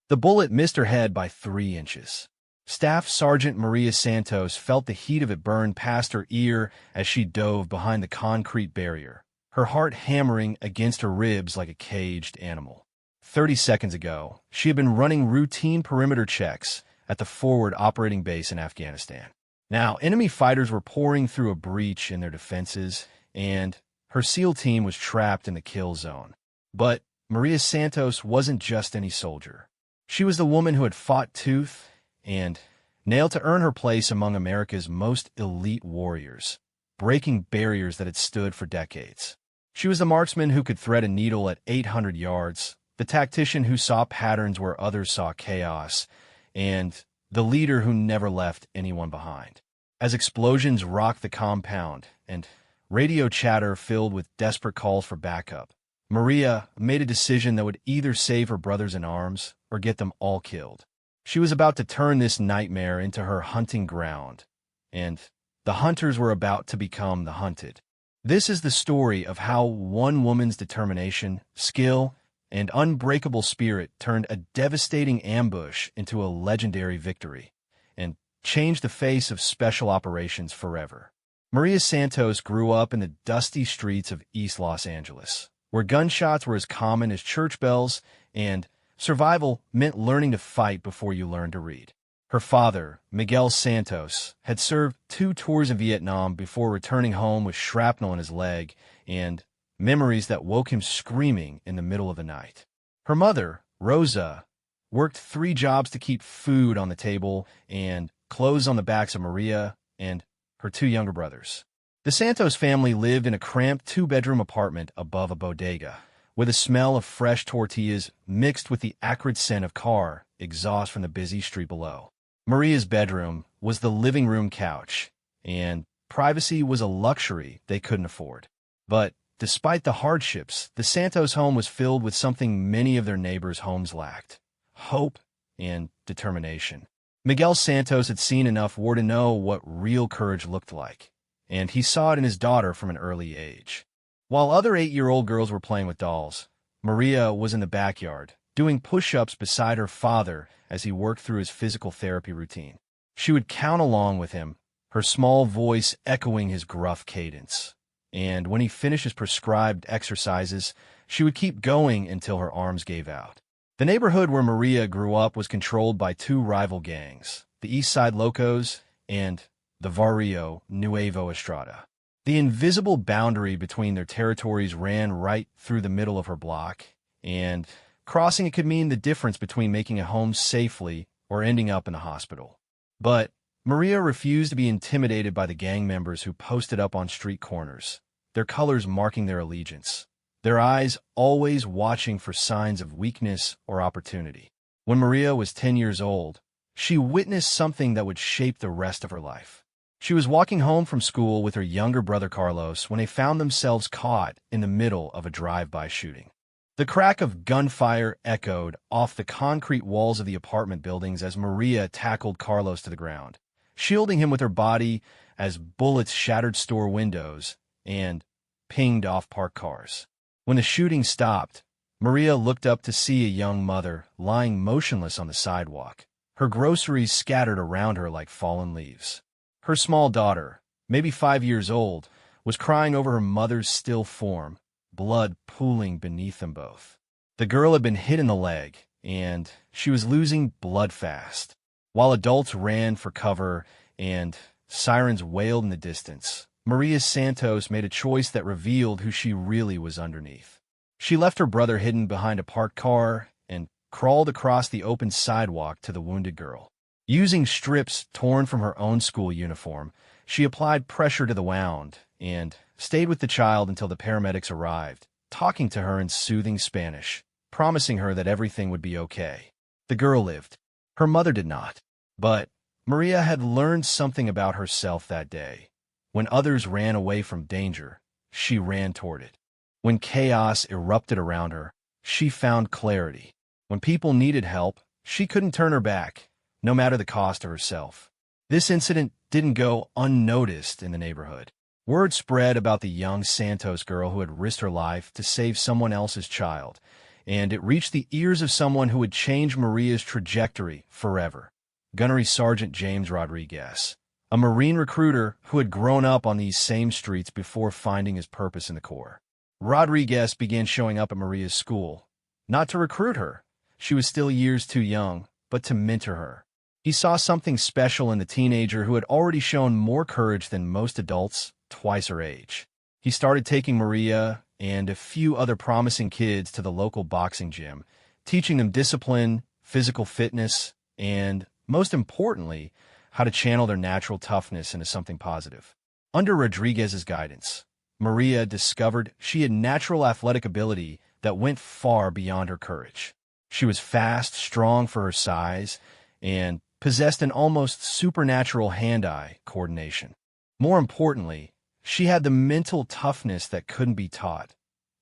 The bullet missed her head by 3 inches. Staff Sergeant Maria Santos felt the heat of it burn past her ear as she dove behind the concrete barrier, her heart hammering against her ribs like a caged animal. 30 seconds ago, she had been running routine perimeter checks at the forward operating base in Afghanistan. Now, enemy fighters were pouring through a breach in their defenses, and her SEAL team was trapped in the kill zone. But Maria Santos wasn't just any soldier. She was the woman who had fought tooth and nail to earn her place among America's most elite warriors, breaking barriers that had stood for decades. She was the marksman who could thread a needle at 800 yards, the tactician who saw patterns where others saw chaos, and the leader who never left anyone behind. As explosions rocked the compound and radio chatter filled with desperate calls for backup, Maria made a decision that would either save her brothers in arms or get them all killed. She was about to turn this nightmare into her hunting ground, and the hunters were about to become the hunted. This is the story of how one woman's determination, skill, and unbreakable spirit turned a devastating ambush into a legendary victory and changed the face of special operations forever. Maria Santos grew up in the dusty streets of East Los Angeles, where gunshots were as common as church bells, and survival meant learning to fight before you learned to read. Her father, Miguel Santos, had served 2 tours in Vietnam before returning home with shrapnel in his leg and memories that woke him screaming in the middle of the night. Her mother, Rosa, worked 3 jobs to keep food on the table and clothes on the backs of Maria and her 2 younger brothers. The Santos family lived in a cramped 2-bedroom apartment above a bodega, with a smell of fresh tortillas mixed with the acrid scent of car exhaust from the busy street below. Maria's bedroom was the living room couch, and privacy was a luxury they couldn't afford. But despite the hardships, the Santos home was filled with something many of their neighbors' homes lacked: hope and determination. Miguel Santos had seen enough war to know what real courage looked like, and he saw it in his daughter from an early age. While other 8-year-old girls were playing with dolls, Maria was in the backyard, doing push-ups beside her father as he worked through his physical therapy routine. She would count along with him, her small voice echoing his gruff cadence. And when he finished his prescribed exercises, she would keep going until her arms gave out. The neighborhood where Maria grew up was controlled by 2 rival gangs, the East Side Locos and the Barrio Nuevo Estrada. The invisible boundary between their territories ran right through the middle of her block, and crossing it could mean the difference between making it home safely or ending up in the hospital. But Maria refused to be intimidated by the gang members who posted up on street corners, their colors marking their allegiance, their eyes always watching for signs of weakness or opportunity. When Maria was 10 years old, she witnessed something that would shape the rest of her life. She was walking home from school with her younger brother Carlos when they found themselves caught in the middle of a drive-by shooting. The crack of gunfire echoed off the concrete walls of the apartment buildings as Maria tackled Carlos to the ground, shielding him with her body as bullets shattered store windows and pinged off parked cars. When the shooting stopped, Maria looked up to see a young mother lying motionless on the sidewalk, her groceries scattered around her like fallen leaves. Her small daughter, maybe 5 years old, was crying over her mother's still form, blood pooling beneath them both. The girl had been hit in the leg, and she was losing blood fast. While adults ran for cover and sirens wailed in the distance, Maria Santos made a choice that revealed who she really was underneath. She left her brother hidden behind a parked car and crawled across the open sidewalk to the wounded girl. Using strips torn from her own school uniform, she applied pressure to the wound and stayed with the child until the paramedics arrived, talking to her in soothing Spanish, promising her that everything would be okay. The girl lived. Her mother did not. But Maria had learned something about herself that day. When others ran away from danger, she ran toward it. When chaos erupted around her, she found clarity. When people needed help, she couldn't turn her back, no matter the cost to herself. This incident didn't go unnoticed in the neighborhood. Word spread about the young Santos girl who had risked her life to save someone else's child, and it reached the ears of someone who would change Maria's trajectory forever. Gunnery Sergeant James Rodriguez, a Marine recruiter who had grown up on these same streets before finding his purpose in the Corps. Rodriguez began showing up at Maria's school, not to recruit her. She was still years too young, but to mentor her. He saw something special in the teenager who had already shown more courage than most adults twice her age. He started taking Maria and a few other promising kids to the local boxing gym, teaching them discipline, physical fitness, and, most importantly, how to channel their natural toughness into something positive. Under Rodriguez's guidance, Maria discovered she had natural athletic ability that went far beyond her courage. She was fast, strong for her size, and possessed an almost supernatural hand-eye coordination. More importantly, she had the mental toughness that couldn't be taught,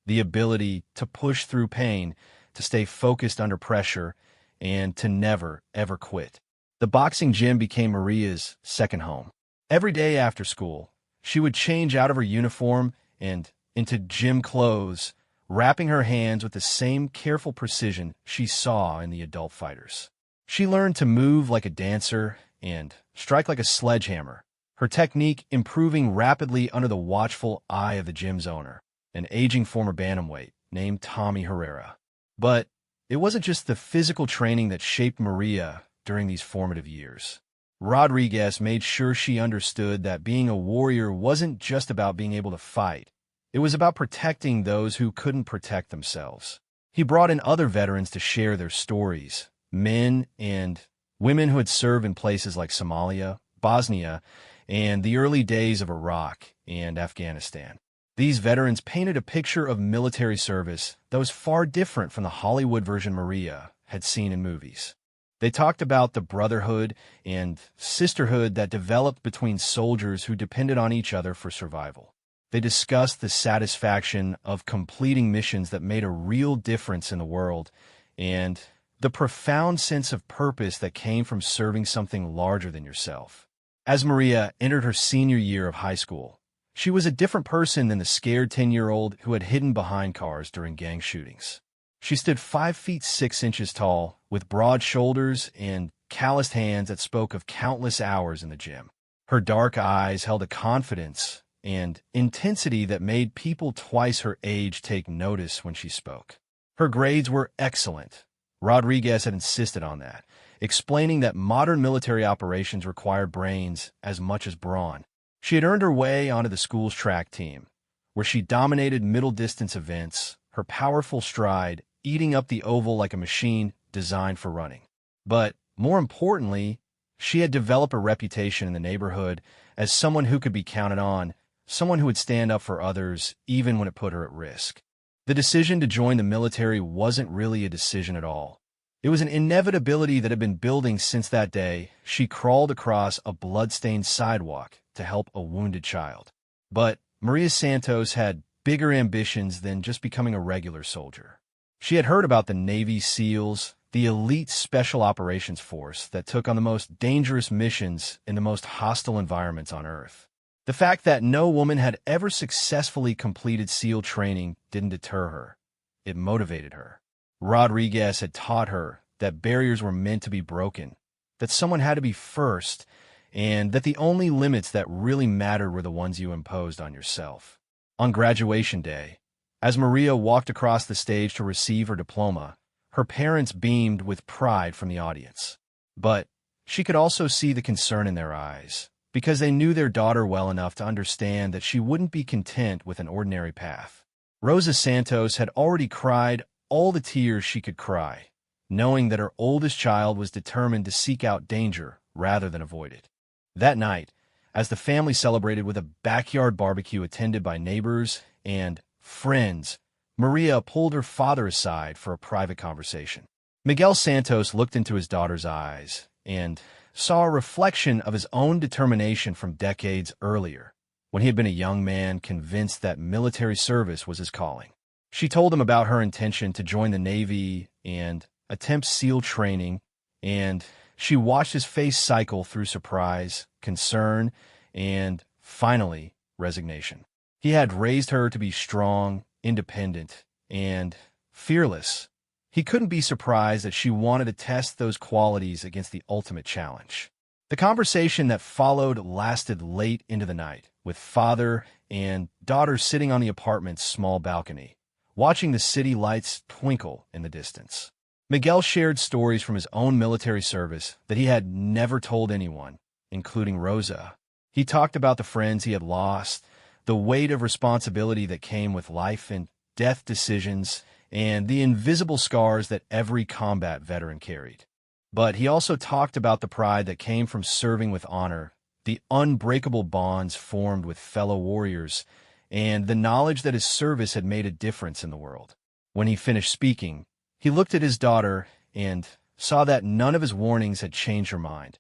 the ability to push through pain, to stay focused under pressure, and to never, ever quit. The boxing gym became Maria's second home. Every day after school, she would change out of her uniform and into gym clothes, wrapping her hands with the same careful precision she saw in the adult fighters. She learned to move like a dancer and strike like a sledgehammer, her technique improving rapidly under the watchful eye of the gym's owner, an aging former bantamweight named Tommy Herrera. But it wasn't just the physical training that shaped Maria during these formative years. Rodriguez made sure she understood that being a warrior wasn't just about being able to fight. It was about protecting those who couldn't protect themselves. He brought in other veterans to share their stories, men and women who had served in places like Somalia, Bosnia, and the early days of Iraq and Afghanistan. These veterans painted a picture of military service that was far different from the Hollywood version Maria had seen in movies. They talked about the brotherhood and sisterhood that developed between soldiers who depended on each other for survival. They discussed the satisfaction of completing missions that made a real difference in the world and the profound sense of purpose that came from serving something larger than yourself. As Maria entered her senior year of high school, she was a different person than the scared 10-year-old who had hidden behind cars during gang shootings. She stood 5 feet 6 inches tall, with broad shoulders and calloused hands that spoke of countless hours in the gym. Her dark eyes held a confidence and intensity that made people twice her age take notice when she spoke. Her grades were excellent. Rodriguez had insisted on that, explaining that modern military operations required brains as much as brawn. She had earned her way onto the school's track team, where she dominated middle-distance events, her powerful stride eating up the oval like a machine designed for running. But, more importantly, she had developed a reputation in the neighborhood as someone who could be counted on, someone who would stand up for others even when it put her at risk. The decision to join the military wasn't really a decision at all. It was an inevitability that had been building since that day she crawled across a blood-stained sidewalk to help a wounded child. But Maria Santos had bigger ambitions than just becoming a regular soldier. She had heard about the Navy SEALs, the elite special operations force that took on the most dangerous missions in the most hostile environments on Earth. The fact that no woman had ever successfully completed SEAL training didn't deter her. It motivated her. Rodriguez had taught her that barriers were meant to be broken, that someone had to be first, and that the only limits that really mattered were the ones you imposed on yourself. On graduation day, as Maria walked across the stage to receive her diploma, her parents beamed with pride from the audience. But she could also see the concern in their eyes, because they knew their daughter well enough to understand that she wouldn't be content with an ordinary path. Rosa Santos had already cried all the tears she could cry, knowing that her oldest child was determined to seek out danger rather than avoid it. That night, as the family celebrated with a backyard barbecue attended by neighbors and friends, Maria pulled her father aside for a private conversation. Miguel Santos looked into his daughter's eyes and saw a reflection of his own determination from decades earlier, when he had been a young man convinced that military service was his calling. She told him about her intention to join the Navy and attempt SEAL training, and she watched his face cycle through surprise, concern, and, finally, resignation. He had raised her to be strong, independent, and fearless, he couldn't be surprised that she wanted to test those qualities against the ultimate challenge. The conversation that followed lasted late into the night, with father and daughter sitting on the apartment's small balcony, watching the city lights twinkle in the distance. Miguel shared stories from his own military service that he had never told anyone, including Rosa. He talked about the friends he had lost, the weight of responsibility that came with life and death decisions, and the invisible scars that every combat veteran carried. But he also talked about the pride that came from serving with honor, the unbreakable bonds formed with fellow warriors, and the knowledge that his service had made a difference in the world. When he finished speaking, he looked at his daughter and saw that none of his warnings had changed her mind.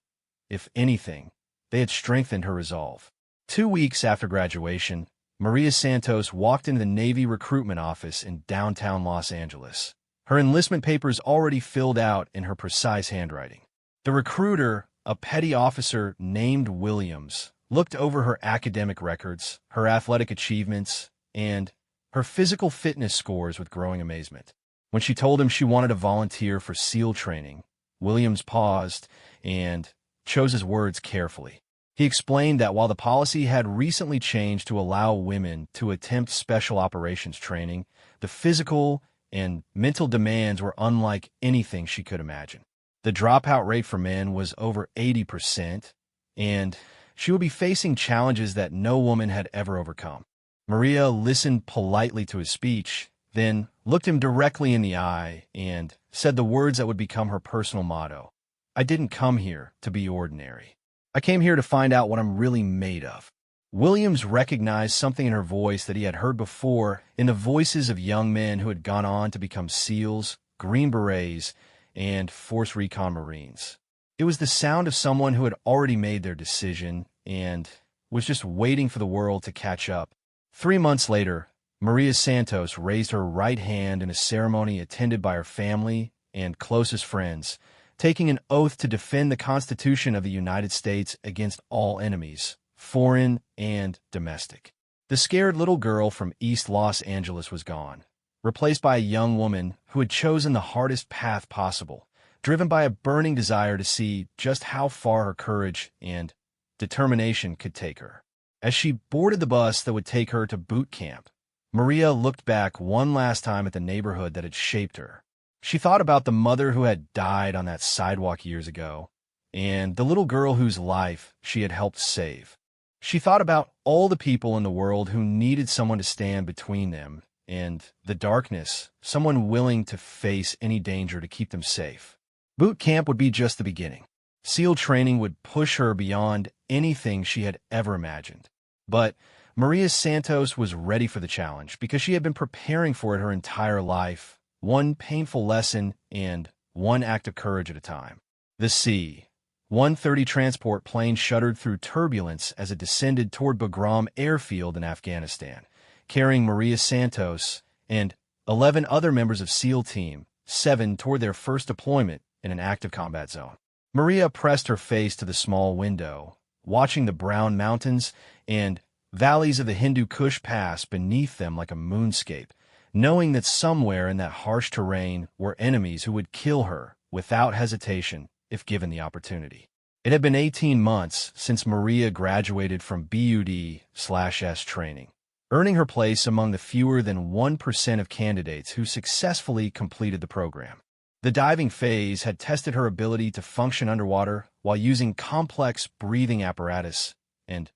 If anything, they had strengthened her resolve. 2 weeks after graduation, Maria Santos walked into the Navy recruitment office in downtown Los Angeles, her enlistment papers already filled out in her precise handwriting. The recruiter, a petty officer named Williams, looked over her academic records, her athletic achievements, and her physical fitness scores with growing amazement. When she told him she wanted to volunteer for SEAL training, Williams paused and chose his words carefully. He explained that while the policy had recently changed to allow women to attempt special operations training, the physical and mental demands were unlike anything she could imagine. The dropout rate for men was over 80%, and she would be facing challenges that no woman had ever overcome. Maria listened politely to his speech, then looked him directly in the eye and said the words that would become her personal motto. "I didn't come here to be ordinary. I came here to find out what I'm really made of." Williams recognized something in her voice that he had heard before in the voices of young men who had gone on to become SEALs, Green Berets, and Force Recon Marines. It was the sound of someone who had already made their decision and was just waiting for the world to catch up. 3 months later, Maria Santos raised her right hand in a ceremony attended by her family and closest friends, taking an oath to defend the Constitution of the United States against all enemies, foreign and domestic. The scared little girl from East Los Angeles was gone, replaced by a young woman who had chosen the hardest path possible, driven by a burning desire to see just how far her courage and determination could take her. As she boarded the bus that would take her to boot camp, Maria looked back one last time at the neighborhood that had shaped her. She thought about the mother who had died on that sidewalk years ago, and the little girl whose life she had helped save. She thought about all the people in the world who needed someone to stand between them and the darkness, someone willing to face any danger to keep them safe. Boot camp would be just the beginning. SEAL training would push her beyond anything she had ever imagined. But Maria Santos was ready for the challenge because she had been preparing for it her entire life, one painful lesson and one act of courage at a time. The C-130 transport plane shuddered through turbulence as it descended toward Bagram airfield in Afghanistan, carrying Maria Santos and 11 other members of SEAL Team 7 toward their first deployment in an active combat zone. Maria pressed her face to the small window, watching the brown mountains and valleys of the Hindu Kush pass beneath them like a moonscape, knowing that somewhere in that harsh terrain were enemies who would kill her without hesitation if given the opportunity. It had been 18 months since Maria graduated from BUD/S training, earning her place among the fewer than 1% of candidates who successfully completed the program. The diving phase had tested her ability to function underwater while using complex breathing apparatus and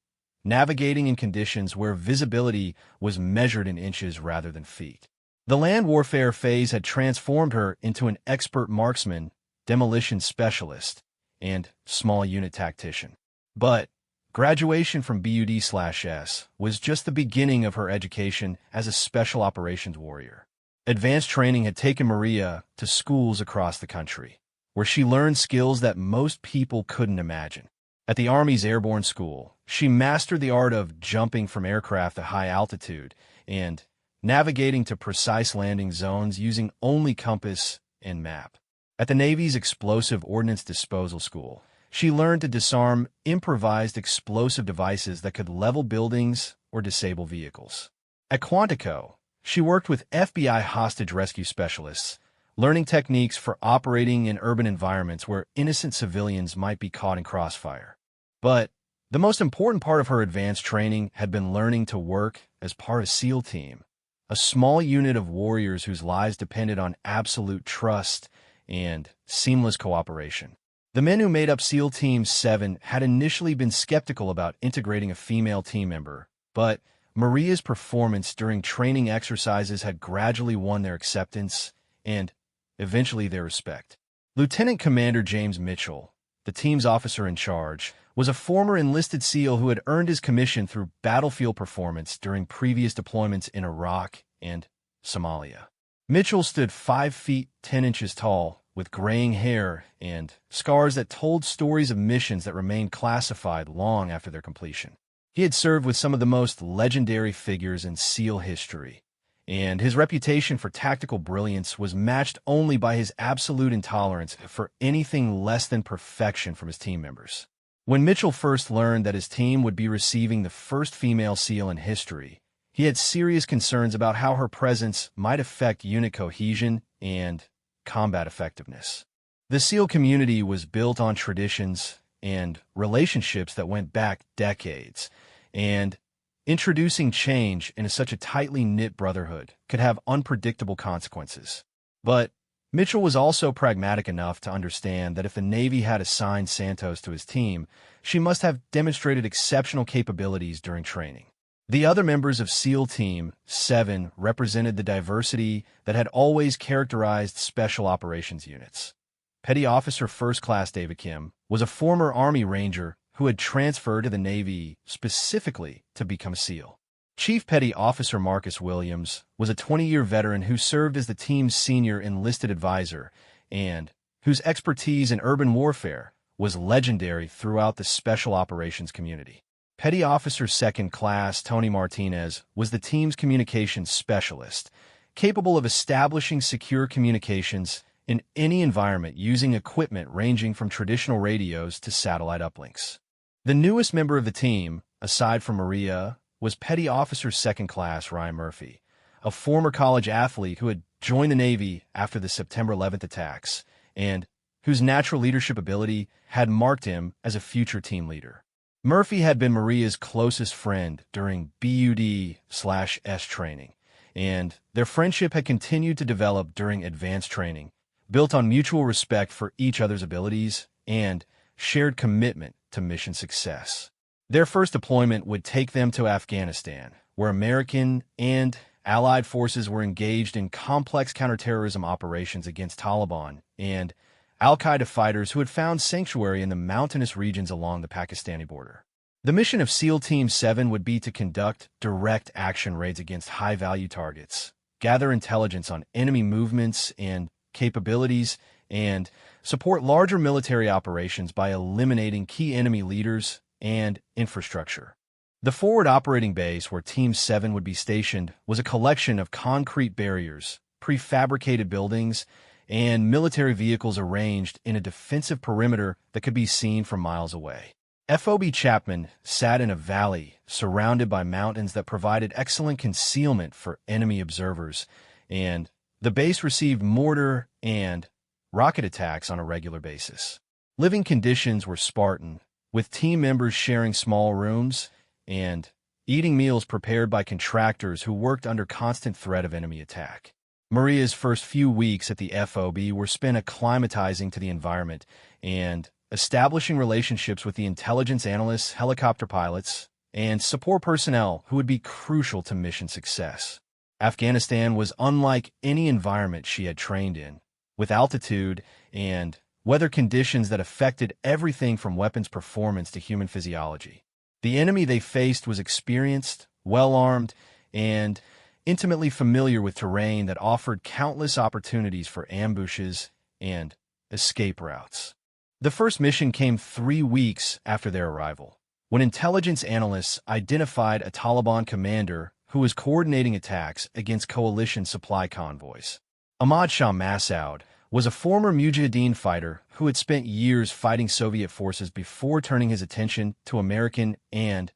navigating in conditions where visibility was measured in inches rather than feet. The land warfare phase had transformed her into an expert marksman, demolition specialist, and small unit tactician. But graduation from BUD/S was just the beginning of her education as a special operations warrior. Advanced training had taken Maria to schools across the country, where she learned skills that most people couldn't imagine. At the Army's Airborne School, she mastered the art of jumping from aircraft at high altitude and navigating to precise landing zones using only compass and map. At the Navy's Explosive Ordnance Disposal School, she learned to disarm improvised explosive devices that could level buildings or disable vehicles. At Quantico, she worked with FBI hostage rescue specialists, learning techniques for operating in urban environments where innocent civilians might be caught in crossfire. But the most important part of her advanced training had been learning to work as part of a SEAL team, a small unit of warriors whose lives depended on absolute trust and seamless cooperation. The men who made up SEAL Team 7 had initially been skeptical about integrating a female team member, but Maria's performance during training exercises had gradually won their acceptance and eventually their respect. Lieutenant Commander James Mitchell, the team's officer in charge, was a former enlisted SEAL who had earned his commission through battlefield performance during previous deployments in Iraq and Somalia. Mitchell stood 5 feet 10 inches tall, with graying hair and scars that told stories of missions that remained classified long after their completion. He had served with some of the most legendary figures in SEAL history, and his reputation for tactical brilliance was matched only by his absolute intolerance for anything less than perfection from his team members. When Mitchell first learned that his team would be receiving the first female SEAL in history, he had serious concerns about how her presence might affect unit cohesion and combat effectiveness. The SEAL community was built on traditions and relationships that went back decades, and introducing change into such a tightly knit brotherhood could have unpredictable consequences. But Mitchell was also pragmatic enough to understand that if the Navy had assigned Santos to his team, she must have demonstrated exceptional capabilities during training. The other members of SEAL Team 7 represented the diversity that had always characterized Special Operations units. Petty Officer First Class David Kim was a former Army Ranger who had transferred to the Navy specifically to become a SEAL. Chief Petty Officer Marcus Williams was a 20-year veteran who served as the team's senior enlisted advisor and whose expertise in urban warfare was legendary throughout the Special Operations community. Petty Officer Second Class Tony Martinez was the team's communications specialist, capable of establishing secure communications in any environment using equipment ranging from traditional radios to satellite uplinks. The newest member of the team, aside from Maria, was Petty Officer Second Class Ryan Murphy, a former college athlete who had joined the Navy after the September 11th attacks and whose natural leadership ability had marked him as a future team leader. Murphy had been Maria's closest friend during BUD/S training, and their friendship had continued to develop during advanced training, built on mutual respect for each other's abilities and shared commitment to mission success. Their first deployment would take them to Afghanistan, where American and Allied forces were engaged in complex counterterrorism operations against Taliban and al-Qaeda fighters who had found sanctuary in the mountainous regions along the Pakistani border. The mission of SEAL Team 7 would be to conduct direct action raids against high-value targets, gather intelligence on enemy movements and capabilities, and support larger military operations by eliminating key enemy leaders and infrastructure. The forward operating base where Team 7 would be stationed was a collection of concrete barriers, prefabricated buildings, and military vehicles arranged in a defensive perimeter that could be seen from miles away. FOB Chapman sat in a valley surrounded by mountains that provided excellent concealment for enemy observers, and the base received mortar and rocket attacks on a regular basis. Living conditions were Spartan, with team members sharing small rooms and eating meals prepared by contractors who worked under constant threat of enemy attack. Maria's first few weeks at the FOB were spent acclimatizing to the environment and establishing relationships with the intelligence analysts, helicopter pilots, and support personnel who would be crucial to mission success. Afghanistan was unlike any environment she had trained in, with altitude and weather conditions that affected everything from weapons performance to human physiology. The enemy they faced was experienced, well-armed, and intimately familiar with terrain that offered countless opportunities for ambushes and escape routes. The first mission came 3 weeks after their arrival, when intelligence analysts identified a Taliban commander who was coordinating attacks against coalition supply convoys. Ahmad Shah Massoud was a former Mujahideen fighter who had spent years fighting Soviet forces before turning his attention to American and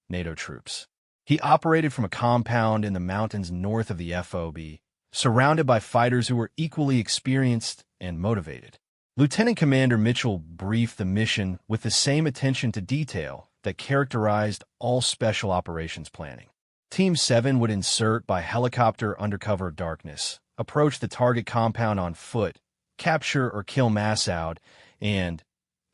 NATO troops. He operated from a compound in the mountains north of the FOB, surrounded by fighters who were equally experienced and motivated. Lieutenant Commander Mitchell briefed the mission with the same attention to detail that characterized all special operations planning. Team 7 would insert by helicopter under cover of darkness, approach the target compound on foot, capture or kill Massoud and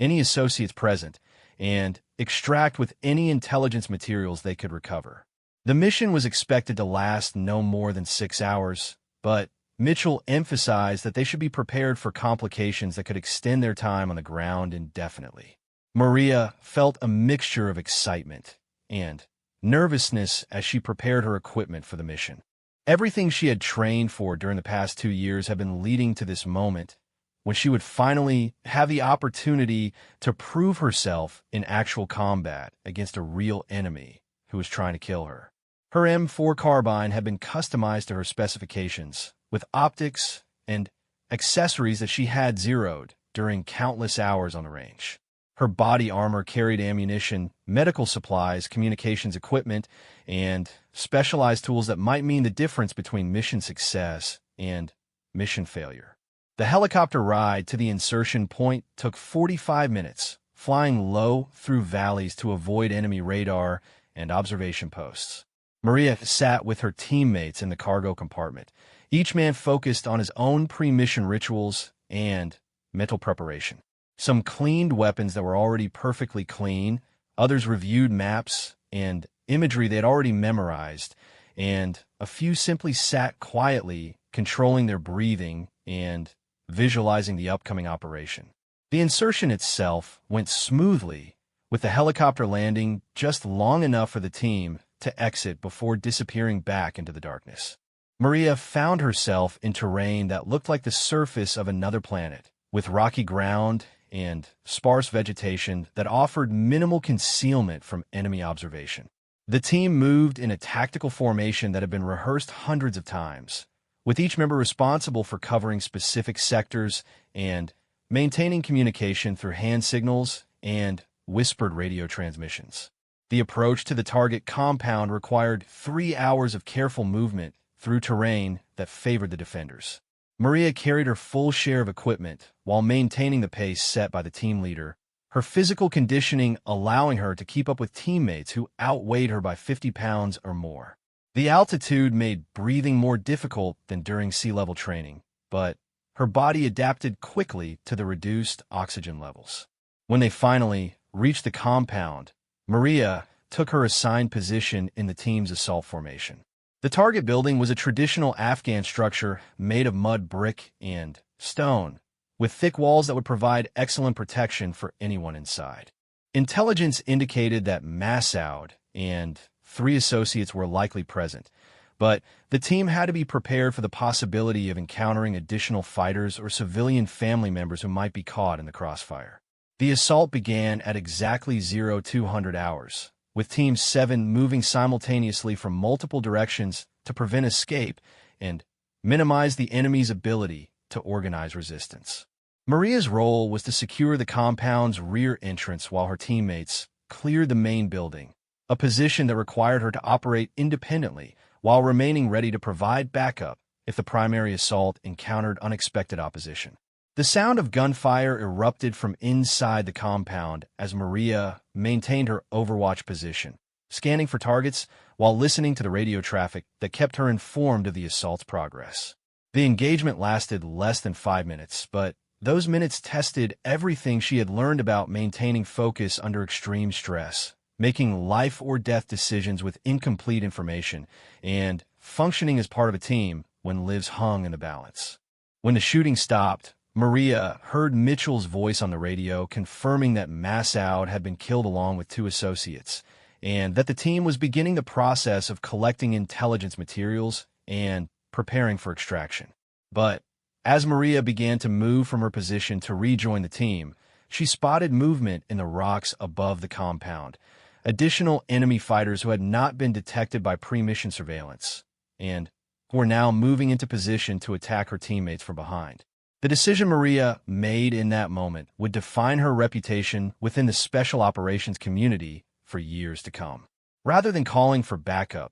any associates present, and extract with any intelligence materials they could recover. The mission was expected to last no more than 6 hours, but Mitchell emphasized that they should be prepared for complications that could extend their time on the ground indefinitely. Maria felt a mixture of excitement and nervousness as she prepared her equipment for the mission. Everything she had trained for during the past 2 years had been leading to this moment when she would finally have the opportunity to prove herself in actual combat against a real enemy who was trying to kill her. Her M4 carbine had been customized to her specifications, with optics and accessories that she had zeroed during countless hours on the range. Her body armor carried ammunition, medical supplies, communications equipment, and specialized tools that might mean the difference between mission success and mission failure. The helicopter ride to the insertion point took 45 minutes, flying low through valleys to avoid enemy radar and observation posts. Maria sat with her teammates in the cargo compartment, each man focused on his own pre-mission rituals and mental preparation. Some cleaned weapons that were already perfectly clean, others reviewed maps and imagery they had already memorized, and a few simply sat quietly, controlling their breathing and visualizing the upcoming operation. The insertion itself went smoothly, with the helicopter landing just long enough for the team to exit before disappearing back into the darkness. Maria found herself in terrain that looked like the surface of another planet, with rocky ground and sparse vegetation that offered minimal concealment from enemy observation. The team moved in a tactical formation that had been rehearsed hundreds of times, with each member responsible for covering specific sectors and maintaining communication through hand signals and whispered radio transmissions. The approach to the target compound required 3 hours of careful movement through terrain that favored the defenders. Maria carried her full share of equipment while maintaining the pace set by the team leader, her physical conditioning allowing her to keep up with teammates who outweighed her by 50 pounds or more. The altitude made breathing more difficult than during sea-level training, but her body adapted quickly to the reduced oxygen levels. When they finally reached the compound, Maria took her assigned position in the team's assault formation. The target building was a traditional Afghan structure made of mud, brick, and stone, with thick walls that would provide excellent protection for anyone inside. Intelligence indicated that Massoud and 3 associates were likely present, but the team had to be prepared for the possibility of encountering additional fighters or civilian family members who might be caught in the crossfire. The assault began at exactly 0200 hours, with Team 7 moving simultaneously from multiple directions to prevent escape and minimize the enemy's ability to organize resistance. Maria's role was to secure the compound's rear entrance while her teammates cleared the main building, a position that required her to operate independently while remaining ready to provide backup if the primary assault encountered unexpected opposition. The sound of gunfire erupted from inside the compound as Maria maintained her overwatch position, scanning for targets while listening to the radio traffic that kept her informed of the assault's progress. The engagement lasted less than 5 minutes, but those minutes tested everything she had learned about maintaining focus under extreme stress, making life-or-death decisions with incomplete information, and functioning as part of a team when lives hung in the balance. When the shooting stopped, Maria heard Mitchell's voice on the radio confirming that Massoud had been killed along with 2 associates, and that the team was beginning the process of collecting intelligence materials and preparing for extraction. But as Maria began to move from her position to rejoin the team, she spotted movement in the rocks above the compound, additional enemy fighters who had not been detected by pre-mission surveillance, and who were now moving into position to attack her teammates from behind. The decision Maria made in that moment would define her reputation within the special operations community for years to come. Rather than calling for backup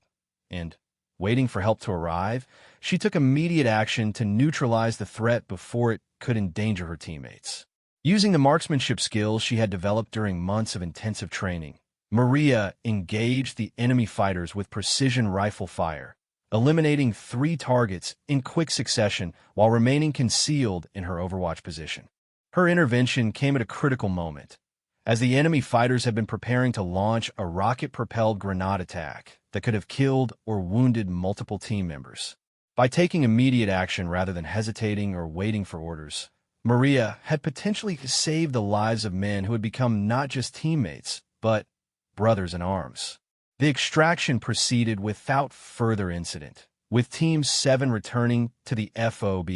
and waiting for help to arrive, she took immediate action to neutralize the threat before it could endanger her teammates. Using the marksmanship skills she had developed during months of intensive training, Maria engaged the enemy fighters with precision rifle fire, eliminating 3 targets in quick succession while remaining concealed in her overwatch position. Her intervention came at a critical moment, as the enemy fighters had been preparing to launch a rocket-propelled grenade attack that could have killed or wounded multiple team members. By taking immediate action rather than hesitating or waiting for orders, Maria had potentially saved the lives of men who had become not just teammates, but brothers in arms. The extraction proceeded without further incident, with Team 7 returning to the FOB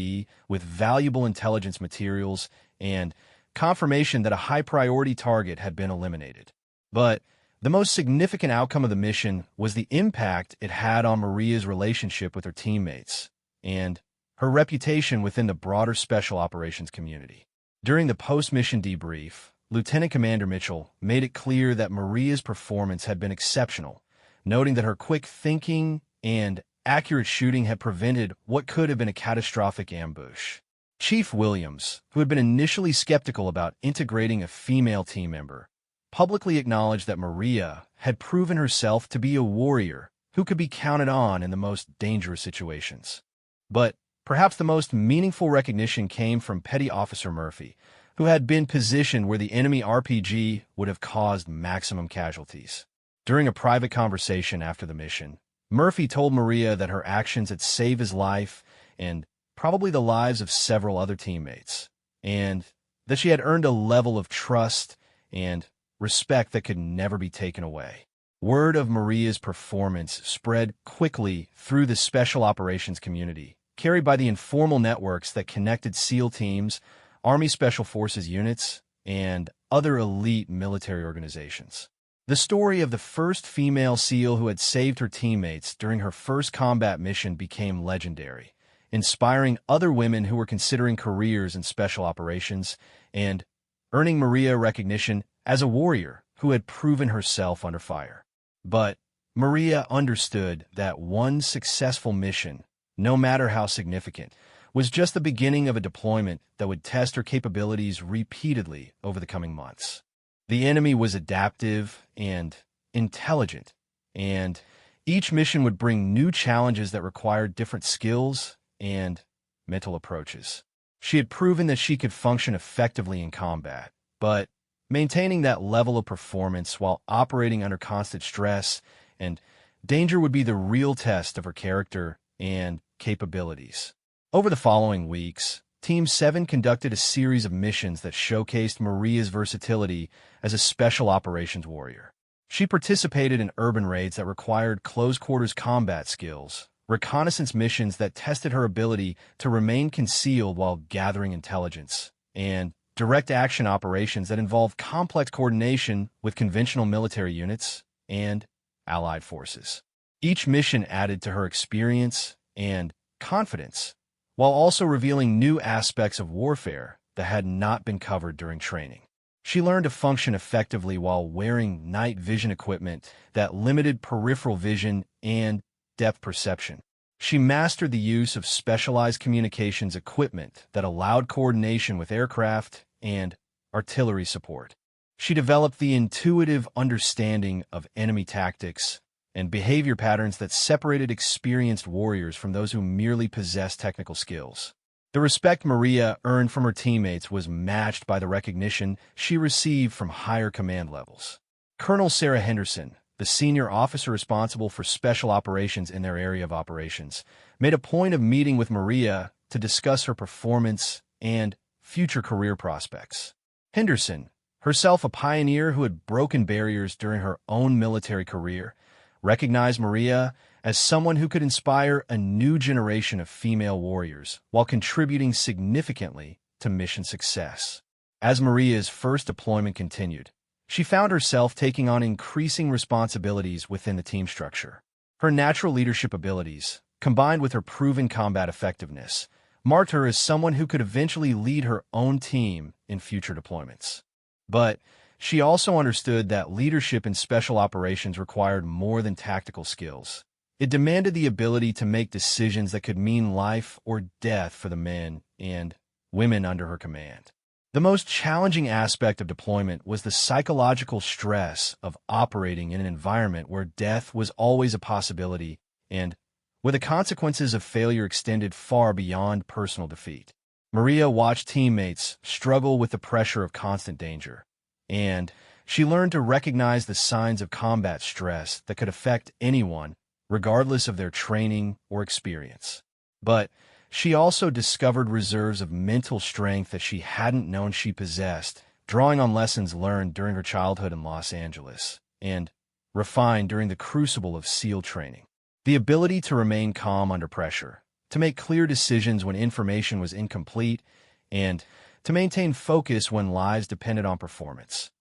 with valuable intelligence materials and confirmation that a high-priority target had been eliminated. But the most significant outcome of the mission was the impact it had on Maria's relationship with her teammates and her reputation within the broader Special Operations community. During the post-mission debrief, Lieutenant Commander Mitchell made it clear that Maria's performance had been exceptional, noting that her quick thinking and accurate shooting had prevented what could have been a catastrophic ambush. Chief Williams, who had been initially skeptical about integrating a female team member, publicly acknowledged that Maria had proven herself to be a warrior who could be counted on in the most dangerous situations. But perhaps the most meaningful recognition came from Petty Officer Murphy, who had been positioned where the enemy RPG would have caused maximum casualties. During a private conversation after the mission, Murphy told Maria that her actions had saved his life and probably the lives of several other teammates, and that she had earned a level of trust and respect that could never be taken away. Word of Maria's performance spread quickly through the Special Operations community, carried by the informal networks that connected SEAL teams, Army Special Forces units, and other elite military organizations. The story of the first female SEAL who had saved her teammates during her first combat mission became legendary, inspiring other women who were considering careers in Special Operations and earning Maria recognition as a warrior who had proven herself under fire. But Maria understood that one successful mission, no matter how significant, was just the beginning of a deployment that would test her capabilities repeatedly over the coming months. The enemy was adaptive and intelligent, and each mission would bring new challenges that required different skills and mental approaches. She had proven that she could function effectively in combat, but maintaining that level of performance while operating under constant stress and danger would be the real test of her character and capabilities. Over the following weeks, Team 7 conducted a series of missions that showcased Maria's versatility as a Special Operations warrior. She participated in urban raids that required close-quarters combat skills, reconnaissance missions that tested her ability to remain concealed while gathering intelligence, and direct action operations that involved complex coordination with conventional military units and allied forces. Each mission added to her experience and confidence, while also revealing new aspects of warfare that had not been covered during training. She learned to function effectively while wearing night vision equipment that limited peripheral vision and depth perception. She mastered the use of specialized communications equipment that allowed coordination with aircraft and artillery support. She developed the intuitive understanding of enemy tactics and behavior patterns that separated experienced warriors from those who merely possessed technical skills. The respect Maria earned from her teammates was matched by the recognition she received from higher command levels. Colonel Sarah Henderson, the senior officer responsible for special operations in their area of operations, made a point of meeting with Maria to discuss her performance and future career prospects. Henderson, herself a pioneer who had broken barriers during her own military career, recognized Maria as someone who could inspire a new generation of female warriors while contributing significantly to mission success. As Maria's first deployment continued, she found herself taking on increasing responsibilities within the team structure. Her natural leadership abilities, combined with her proven combat effectiveness, marked her as someone who could eventually lead her own team in future deployments. But she also understood that leadership in special operations required more than tactical skills. It demanded the ability to make decisions that could mean life or death for the men and women under her command. The most challenging aspect of deployment was the psychological stress of operating in an environment where death was always a possibility and where the consequences of failure extended far beyond personal defeat. Maria watched teammates struggle with the pressure of constant danger, and she learned to recognize the signs of combat stress that could affect anyone, regardless of their training or experience. But she also discovered reserves of mental strength that she hadn't known she possessed, drawing on lessons learned during her childhood in Los Angeles and refined during the crucible of SEAL training. The ability to remain calm under pressure, to make clear decisions when information was incomplete, and to maintain focus when lives depended on performance.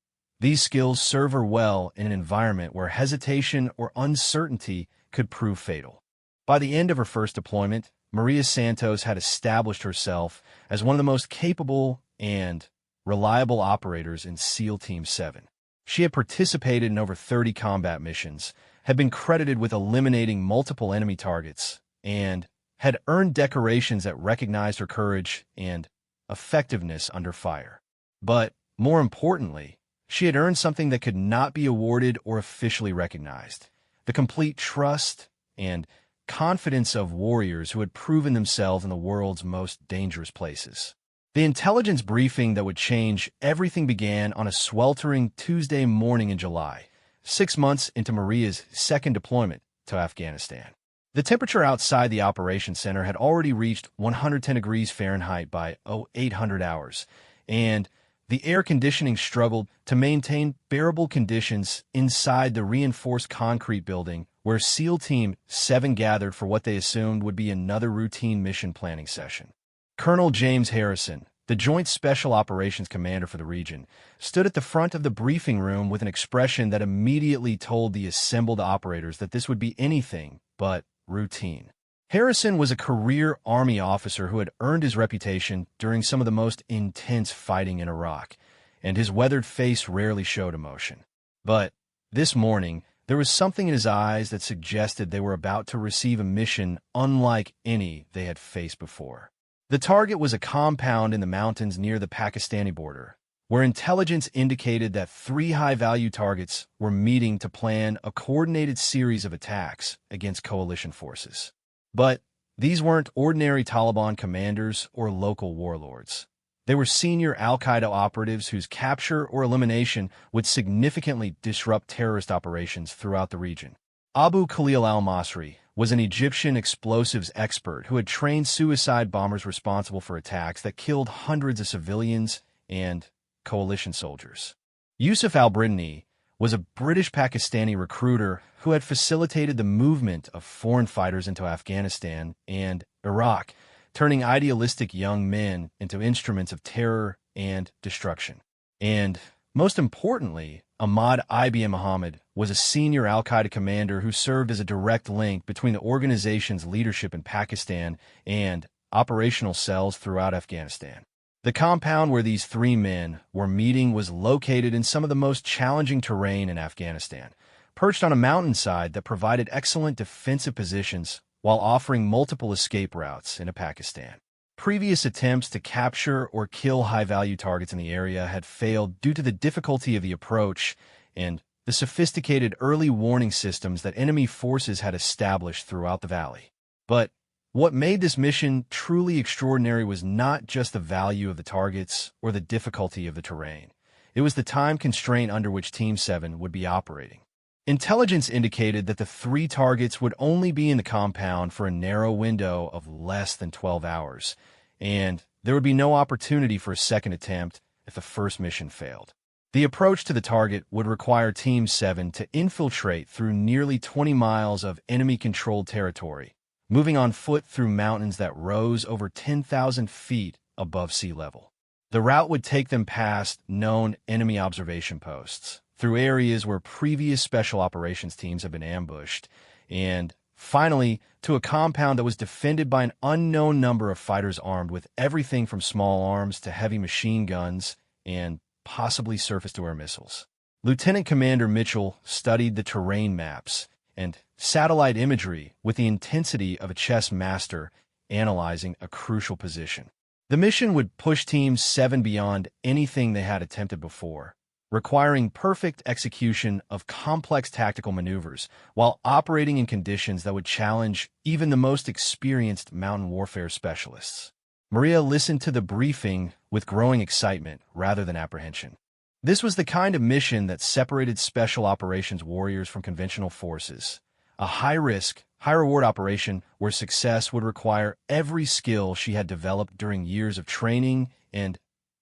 These skills serve her well in an environment where hesitation or uncertainty could prove fatal. By the end of her first deployment, Maria Santos had established herself as one of the most capable and reliable operators in SEAL Team 7. She had participated in over 30 combat missions, had been credited with eliminating multiple enemy targets, and had earned decorations that recognized her courage and effectiveness under fire. But, more importantly, she had earned something that could not be awarded or officially recognized: the complete trust and confidence of warriors who had proven themselves in the world's most dangerous places. The intelligence briefing that would change everything began on a sweltering Tuesday morning in July, 6 months into Maria's second deployment to Afghanistan. The temperature outside the operations center had already reached 110 degrees Fahrenheit by 0800 hours, and the air conditioning struggled to maintain bearable conditions inside the reinforced concrete building where SEAL Team 7 gathered for what they assumed would be another routine mission planning session. Colonel James Harrison, the Joint Special Operations Commander for the region, stood at the front of the briefing room with an expression that immediately told the assembled operators that this would be anything but routine. Harrison was a career Army officer who had earned his reputation during some of the most intense fighting in Iraq, and his weathered face rarely showed emotion. But this morning, there was something in his eyes that suggested they were about to receive a mission unlike any they had faced before. The target was a compound in the mountains near the Pakistani border, where intelligence indicated that 3 high-value targets were meeting to plan a coordinated series of attacks against coalition forces. But these weren't ordinary Taliban commanders or local warlords. They were senior al-Qaeda operatives whose capture or elimination would significantly disrupt terrorist operations throughout the region. Abu Khalil al-Masri was an Egyptian explosives expert who had trained suicide bombers responsible for attacks that killed hundreds of civilians and coalition soldiers. Yusuf al-Britani was a British Pakistani recruiter who had facilitated the movement of foreign fighters into Afghanistan and Iraq, turning idealistic young men into instruments of terror and destruction. And, most importantly, Ahmad Ibn Muhammad was a senior al-Qaeda commander who served as a direct link between the organization's leadership in Pakistan and operational cells throughout Afghanistan. The compound where these 3 men were meeting was located in some of the most challenging terrain in Afghanistan, perched on a mountainside that provided excellent defensive positions while offering multiple escape routes into Pakistan. Previous attempts to capture or kill high-value targets in the area had failed due to the difficulty of the approach and the sophisticated early warning systems that enemy forces had established throughout the valley. But what made this mission truly extraordinary was not just the value of the targets or the difficulty of the terrain. It was the time constraint under which Team 7 would be operating. Intelligence indicated that the 3 targets would only be in the compound for a narrow window of less than 12 hours, and there would be no opportunity for a second attempt if the first mission failed. The approach to the target would require Team 7 to infiltrate through nearly 20 miles of enemy-controlled territory, moving on foot through mountains that rose over 10,000 feet above sea level. The route would take them past known enemy observation posts, through areas where previous special operations teams have been ambushed, and finally to a compound that was defended by an unknown number of fighters armed with everything from small arms to heavy machine guns and possibly surface-to-air missiles. Lieutenant Commander Mitchell studied the terrain maps and satellite imagery with the intensity of a chess master analyzing a crucial position. The mission would push Team 7 beyond anything they had attempted before, requiring perfect execution of complex tactical maneuvers while operating in conditions that would challenge even the most experienced mountain warfare specialists. Maria listened to the briefing with growing excitement rather than apprehension. This was the kind of mission that separated special operations warriors from conventional forces, a high-risk, high-reward operation where success would require every skill she had developed during years of training and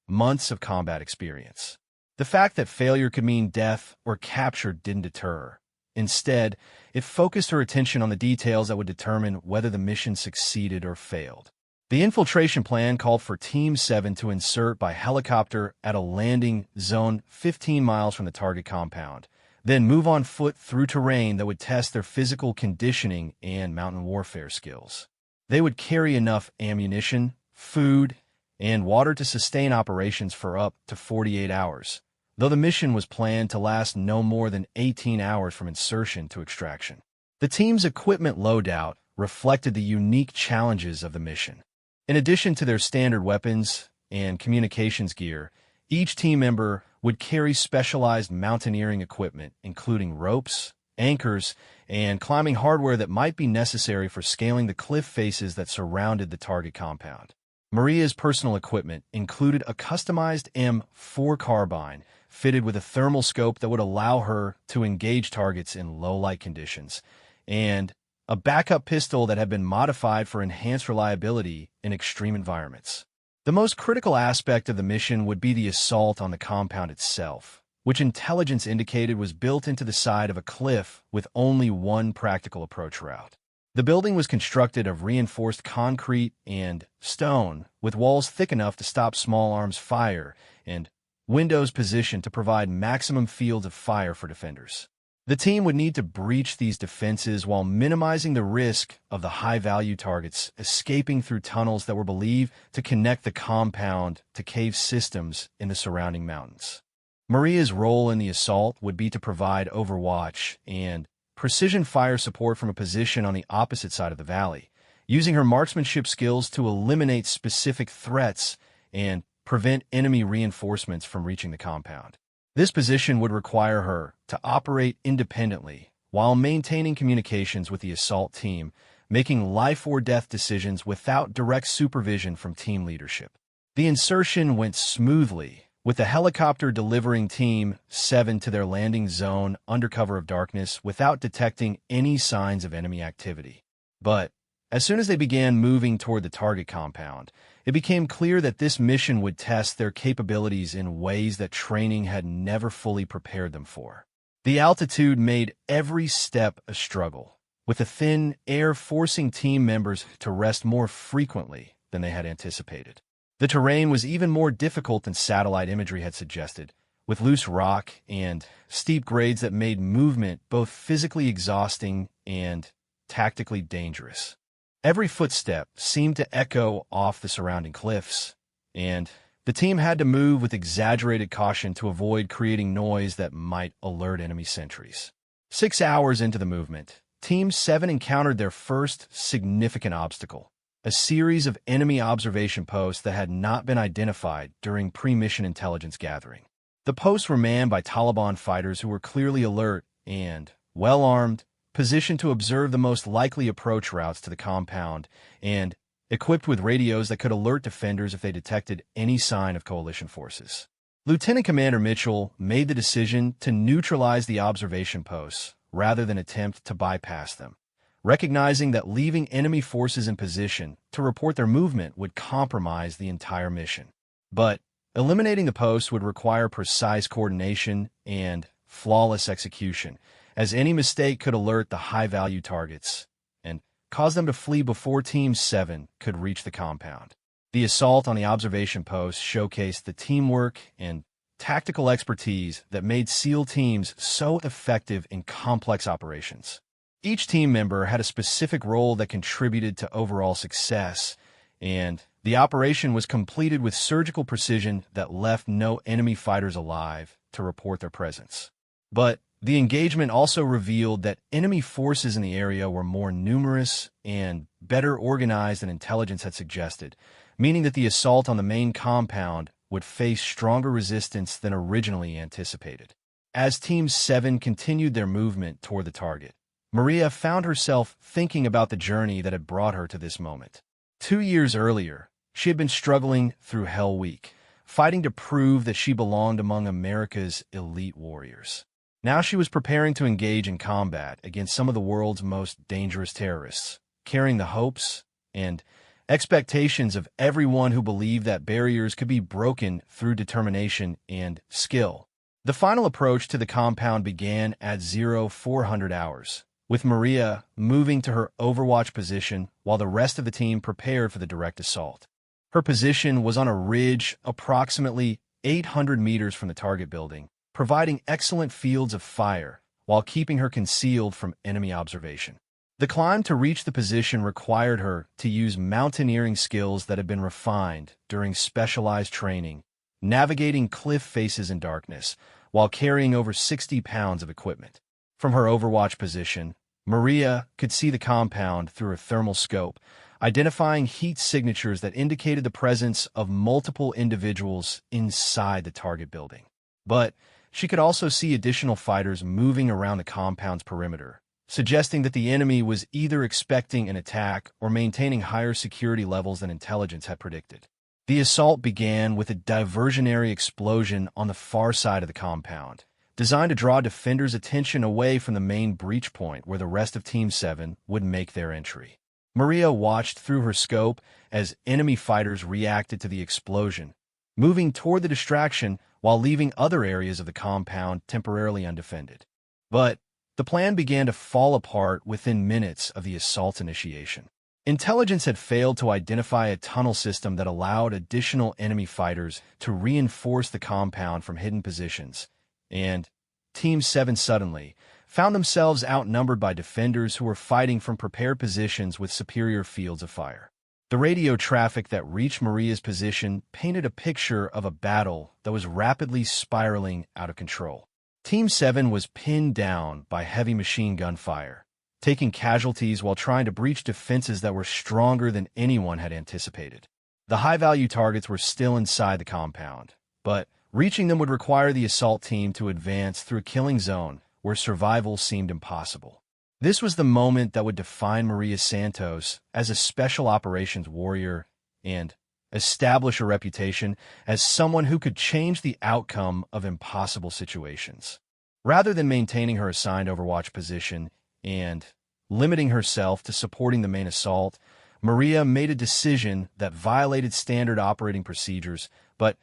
months of combat experience. The fact that failure could mean death or capture didn't deter her. Instead, it focused her attention on the details that would determine whether the mission succeeded or failed. The infiltration plan called for Team 7 to insert by helicopter at a landing zone 15 miles from the target compound, then move on foot through terrain that would test their physical conditioning and mountain warfare skills. They would carry enough ammunition, food, and water to sustain operations for up to 48 hours, though the mission was planned to last no more than 18 hours from insertion to extraction. The team's equipment loadout reflected the unique challenges of the mission. In addition to their standard weapons and communications gear, each team member would carry specialized mountaineering equipment, including ropes, anchors, and climbing hardware that might be necessary for scaling the cliff faces that surrounded the target compound. Maria's personal equipment included a customized M4 carbine fitted with a thermal scope that would allow her to engage targets in low-light conditions, and a backup pistol that had been modified for enhanced reliability in extreme environments. The most critical aspect of the mission would be the assault on the compound itself, which intelligence indicated was built into the side of a cliff with only one practical approach route. The building was constructed of reinforced concrete and stone, with walls thick enough to stop small arms fire and windows positioned to provide maximum fields of fire for defenders. The team would need to breach these defenses while minimizing the risk of the high-value targets escaping through tunnels that were believed to connect the compound to cave systems in the surrounding mountains. Maria's role in the assault would be to provide overwatch and precision fire support from a position on the opposite side of the valley, using her marksmanship skills to eliminate specific threats and prevent enemy reinforcements from reaching the compound. This position would require her to operate independently while maintaining communications with the assault team, making life-or-death decisions without direct supervision from team leadership. The insertion went smoothly, with the helicopter delivering Team 7 to their landing zone under cover of darkness without detecting any signs of enemy activity. But as soon as they began moving toward the target compound, it became clear that this mission would test their capabilities in ways that training had never fully prepared them for. The altitude made every step a struggle, with the thin air forcing team members to rest more frequently than they had anticipated. The terrain was even more difficult than satellite imagery had suggested, with loose rock and steep grades that made movement both physically exhausting and tactically dangerous. Every footstep seemed to echo off the surrounding cliffs, and the team had to move with exaggerated caution to avoid creating noise that might alert enemy sentries. 6 hours into the movement, Team 7 encountered their first significant obstacle, a series of enemy observation posts that had not been identified during pre-mission intelligence gathering. The posts were manned by Taliban fighters who were clearly alert and well-armed, positioned to observe the most likely approach routes to the compound, and equipped with radios that could alert defenders if they detected any sign of coalition forces. Lieutenant Commander Mitchell made the decision to neutralize the observation posts rather than attempt to bypass them, recognizing that leaving enemy forces in position to report their movement would compromise the entire mission. But eliminating the posts would require precise coordination and flawless execution, as any mistake could alert the high-value targets and cause them to flee before Team 7 could reach the compound. The assault on the observation post showcased the teamwork and tactical expertise that made SEAL teams so effective in complex operations. Each team member had a specific role that contributed to overall success, and the operation was completed with surgical precision that left no enemy fighters alive to report their presence. But The engagement also revealed that enemy forces in the area were more numerous and better organized than intelligence had suggested, meaning that the assault on the main compound would face stronger resistance than originally anticipated. As Team 7 continued their movement toward the target, Maria found herself thinking about the journey that had brought her to this moment. 2 years earlier, she had been struggling through Hell Week, fighting to prove that she belonged among America's elite warriors. Now she was preparing to engage in combat against some of the world's most dangerous terrorists, carrying the hopes and expectations of everyone who believed that barriers could be broken through determination and skill. The final approach to the compound began at 0400 hours, with Maria moving to her overwatch position while the rest of the team prepared for the direct assault. Her position was on a ridge approximately 800 meters from the target building, providing excellent fields of fire while keeping her concealed from enemy observation. The climb to reach the position required her to use mountaineering skills that had been refined during specialized training, navigating cliff faces in darkness while carrying over 60 pounds of equipment. From her overwatch position, Maria could see the compound through a thermal scope, identifying heat signatures that indicated the presence of multiple individuals inside the target building. But she could also see additional fighters moving around the compound's perimeter, suggesting that the enemy was either expecting an attack or maintaining higher security levels than intelligence had predicted. The assault began with a diversionary explosion on the far side of the compound, designed to draw defenders' attention away from the main breach point where the rest of Team 7 would make their entry. Maria watched through her scope as enemy fighters reacted to the explosion, moving toward the distraction while leaving other areas of the compound temporarily undefended. But the plan began to fall apart within minutes of the assault's initiation. Intelligence had failed to identify a tunnel system that allowed additional enemy fighters to reinforce the compound from hidden positions, and Team 7 suddenly found themselves outnumbered by defenders who were fighting from prepared positions with superior fields of fire. The radio traffic that reached Maria's position painted a picture of a battle that was rapidly spiraling out of control. Team 7 was pinned down by heavy machine gun fire, taking casualties while trying to breach defenses that were stronger than anyone had anticipated. The high-value targets were still inside the compound, but reaching them would require the assault team to advance through a killing zone where survival seemed impossible. This was the moment that would define Maria Santos as a special operations warrior and establish a reputation as someone who could change the outcome of impossible situations. Rather than maintaining her assigned overwatch position and limiting herself to supporting the main assault, Maria made a decision that violated standard operating procedures but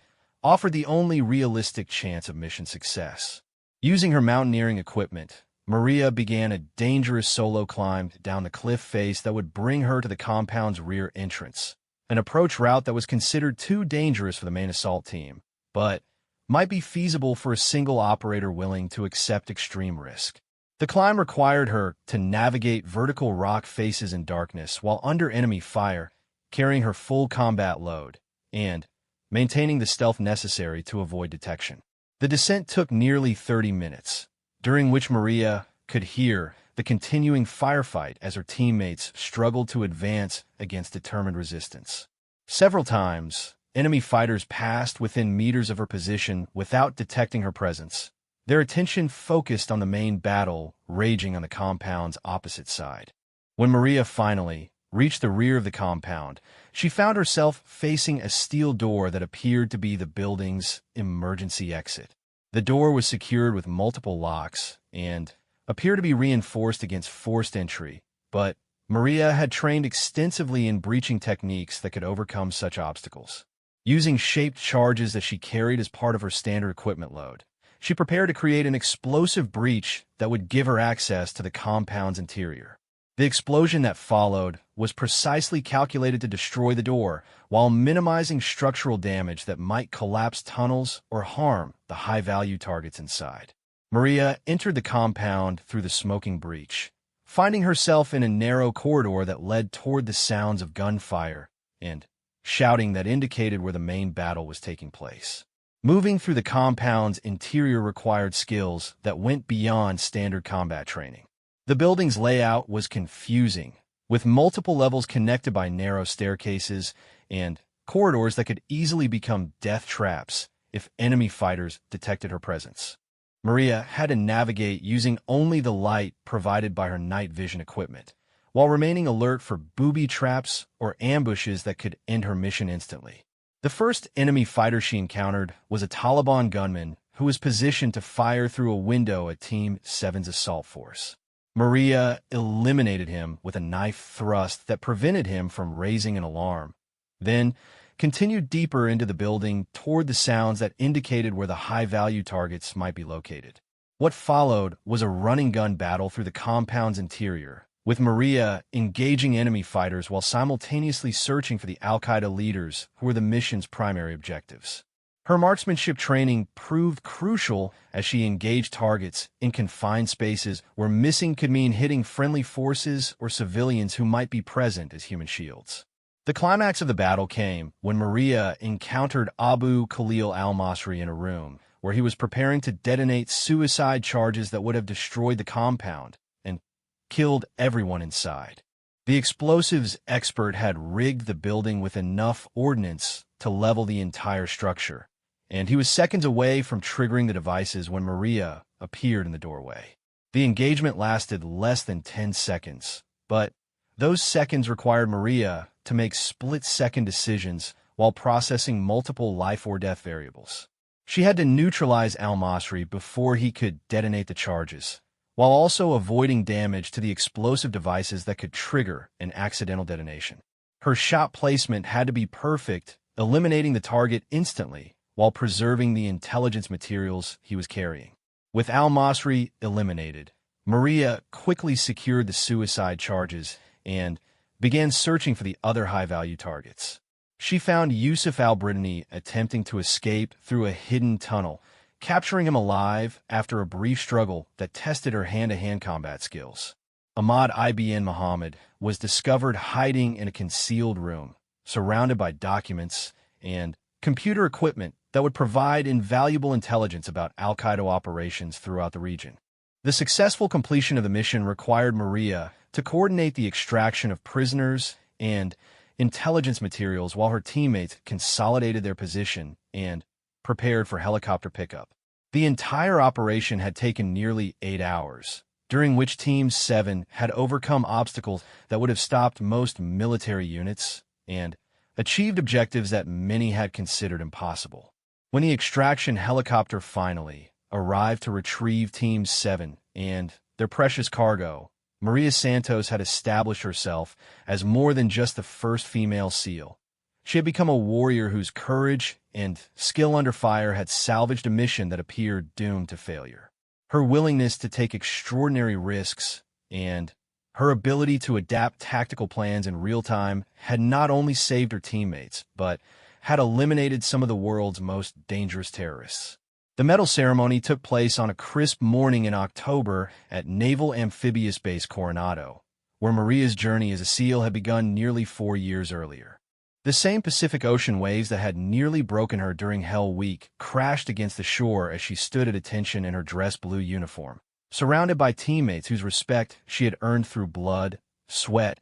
offered the only realistic chance of mission success. Using her mountaineering equipment, Maria began a dangerous solo climb down the cliff face that would bring her to the compound's rear entrance, an approach route that was considered too dangerous for the main assault team, but might be feasible for a single operator willing to accept extreme risk. The climb required her to navigate vertical rock faces in darkness while under enemy fire, carrying her full combat load, and maintaining the stealth necessary to avoid detection. The descent took nearly 30 minutes, during which Maria could hear the continuing firefight as her teammates struggled to advance against determined resistance. Several times, enemy fighters passed within meters of her position without detecting her presence, their attention focused on the main battle raging on the compound's opposite side. When Maria finally reached the rear of the compound, she found herself facing a steel door that appeared to be the building's emergency exit. The door was secured with multiple locks and appeared to be reinforced against forced entry, but Maria had trained extensively in breaching techniques that could overcome such obstacles. Using shaped charges that she carried as part of her standard equipment load, she prepared to create an explosive breach that would give her access to the compound's interior. The explosion that followed was precisely calculated to destroy the door while minimizing structural damage that might collapse tunnels or harm the high-value targets inside. Maria entered the compound through the smoking breach, finding herself in a narrow corridor that led toward the sounds of gunfire and shouting that indicated where the main battle was taking place. Moving through the compound's interior required skills that went beyond standard combat training. The building's layout was confusing, with multiple levels connected by narrow staircases and corridors that could easily become death traps if enemy fighters detected her presence. Maria had to navigate using only the light provided by her night vision equipment, while remaining alert for booby traps or ambushes that could end her mission instantly. The first enemy fighter she encountered was a Taliban gunman who was positioned to fire through a window at Team 7's assault force. Maria eliminated him with a knife thrust that prevented him from raising an alarm, then continued deeper into the building toward the sounds that indicated where the high-value targets might be located. What followed was a running-gun battle through the compound's interior, with Maria engaging enemy fighters while simultaneously searching for the al-Qaeda leaders who were the mission's primary objectives. Her marksmanship training proved crucial as she engaged targets in confined spaces where missing could mean hitting friendly forces or civilians who might be present as human shields. The climax of the battle came when Maria encountered Abu Khalil al-Masri in a room where he was preparing to detonate suicide charges that would have destroyed the compound and killed everyone inside. The explosives expert had rigged the building with enough ordnance to level the entire structure, and he was seconds away from triggering the devices when Maria appeared in the doorway. The engagement lasted less than 10 seconds, but those seconds required Maria to make split-second decisions while processing multiple life-or-death variables. She had to neutralize al-Masri before he could detonate the charges, while also avoiding damage to the explosive devices that could trigger an accidental detonation. Her shot placement had to be perfect, eliminating the target instantly while preserving the intelligence materials he was carrying. With al-Masri eliminated, Maria quickly secured the suicide charges and began searching for the other high-value targets. She found Yusuf al-Brittany attempting to escape through a hidden tunnel, capturing him alive after a brief struggle that tested her hand-to-hand combat skills. Ahmad ibn Muhammad was discovered hiding in a concealed room, surrounded by documents and computer equipment that would provide invaluable intelligence about al-Qaeda operations throughout the region. The successful completion of the mission required Maria to coordinate the extraction of prisoners and intelligence materials while her teammates consolidated their position and prepared for helicopter pickup. The entire operation had taken nearly 8 hours, during which Team 7 had overcome obstacles that would have stopped most military units and achieved objectives that many had considered impossible. When the extraction helicopter finally arrived to retrieve Team 7 and their precious cargo, Maria Santos had established herself as more than just the first female SEAL. She had become a warrior whose courage and skill under fire had salvaged a mission that appeared doomed to failure. Her willingness to take extraordinary risks and her ability to adapt tactical plans in real time had not only saved her teammates, but had eliminated some of the world's most dangerous terrorists. The medal ceremony took place on a crisp morning in October at Naval Amphibious Base Coronado, where Maria's journey as a SEAL had begun nearly 4 years earlier. The same Pacific Ocean waves that had nearly broken her during Hell Week crashed against the shore as she stood at attention in her dress blue uniform, surrounded by teammates whose respect she had earned through blood, sweat,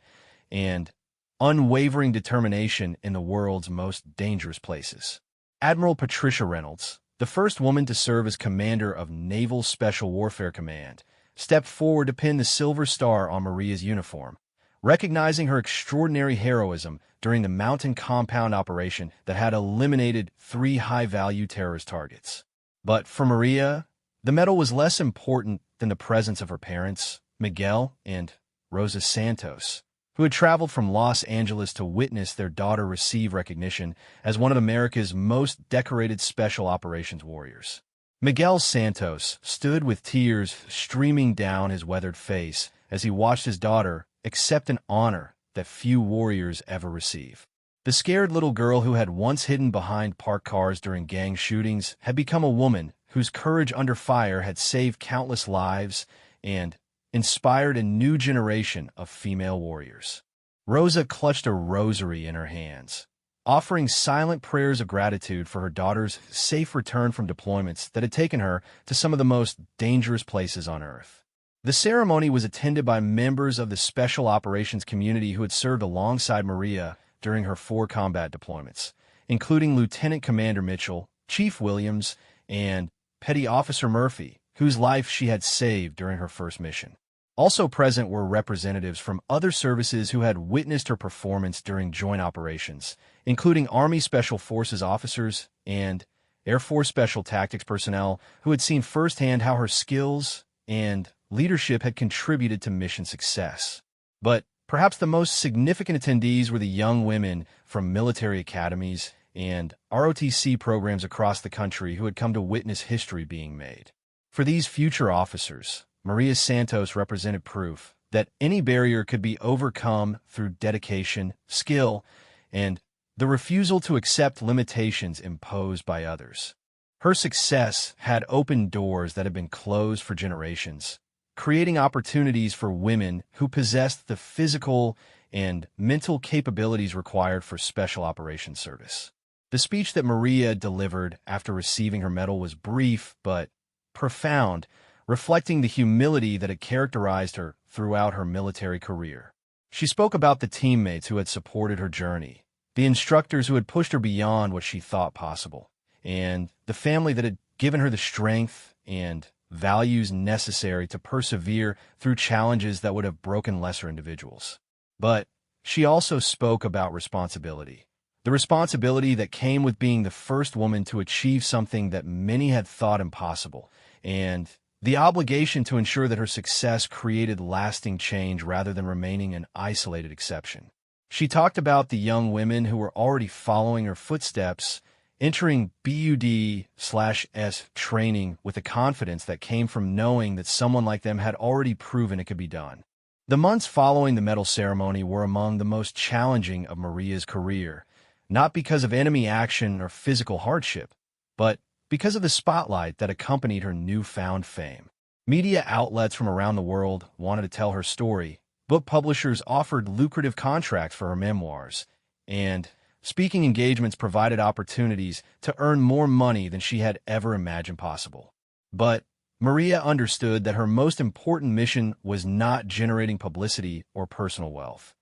and unwavering determination in the world's most dangerous places. Admiral Patricia Reynolds, the first woman to serve as commander of Naval Special Warfare Command, stepped forward to pin the silver star on Maria's uniform, recognizing her extraordinary heroism during the mountain compound operation that had eliminated 3 high-value terrorist targets. But for Maria, the medal was less important than the presence of her parents, Miguel and Rosa Santos, who had traveled from Los Angeles to witness their daughter receive recognition as one of America's most decorated special operations warriors. Miguel Santos stood with tears streaming down his weathered face as he watched his daughter accept an honor that few warriors ever receive. The scared little girl who had once hidden behind parked cars during gang shootings had become a woman whose courage under fire had saved countless lives and inspired a new generation of female warriors. Rosa clutched a rosary in her hands, offering silent prayers of gratitude for her daughter's safe return from deployments that had taken her to some of the most dangerous places on Earth. The ceremony was attended by members of the Special Operations community who had served alongside Maria during her 4 combat deployments, including Lieutenant Commander Mitchell, Chief Williams, and Petty Officer Murphy, whose life she had saved during her first mission. Also present were representatives from other services who had witnessed her performance during joint operations, including Army Special Forces officers and Air Force Special Tactics personnel who had seen firsthand how her skills and leadership had contributed to mission success. But perhaps the most significant attendees were the young women from military academies and ROTC programs across the country who had come to witness history being made. For these future officers, Maria Santos represented proof that any barrier could be overcome through dedication, skill, and the refusal to accept limitations imposed by others. Her success had opened doors that had been closed for generations, creating opportunities for women who possessed the physical and mental capabilities required for special operations service. The speech that Maria delivered after receiving her medal was brief but profound, reflecting the humility that had characterized her throughout her military career. She spoke about the teammates who had supported her journey, the instructors who had pushed her beyond what she thought possible, and the family that had given her the strength and values necessary to persevere through challenges that would have broken lesser individuals. But she also spoke about responsibility, the responsibility that came with being the first woman to achieve something that many had thought impossible, and the obligation to ensure that her success created lasting change rather than remaining an isolated exception. She talked about the young women who were already following her footsteps, entering BUD/S training with a confidence that came from knowing that someone like them had already proven it could be done. The months following the medal ceremony were among the most challenging of Maria's career, not because of enemy action or physical hardship, but because of the spotlight that accompanied her newfound fame. Media outlets from around the world wanted to tell her story, book publishers offered lucrative contracts for her memoirs, and speaking engagements provided opportunities to earn more money than she had ever imagined possible. But Maria understood that her most important mission was not generating publicity or personal wealth.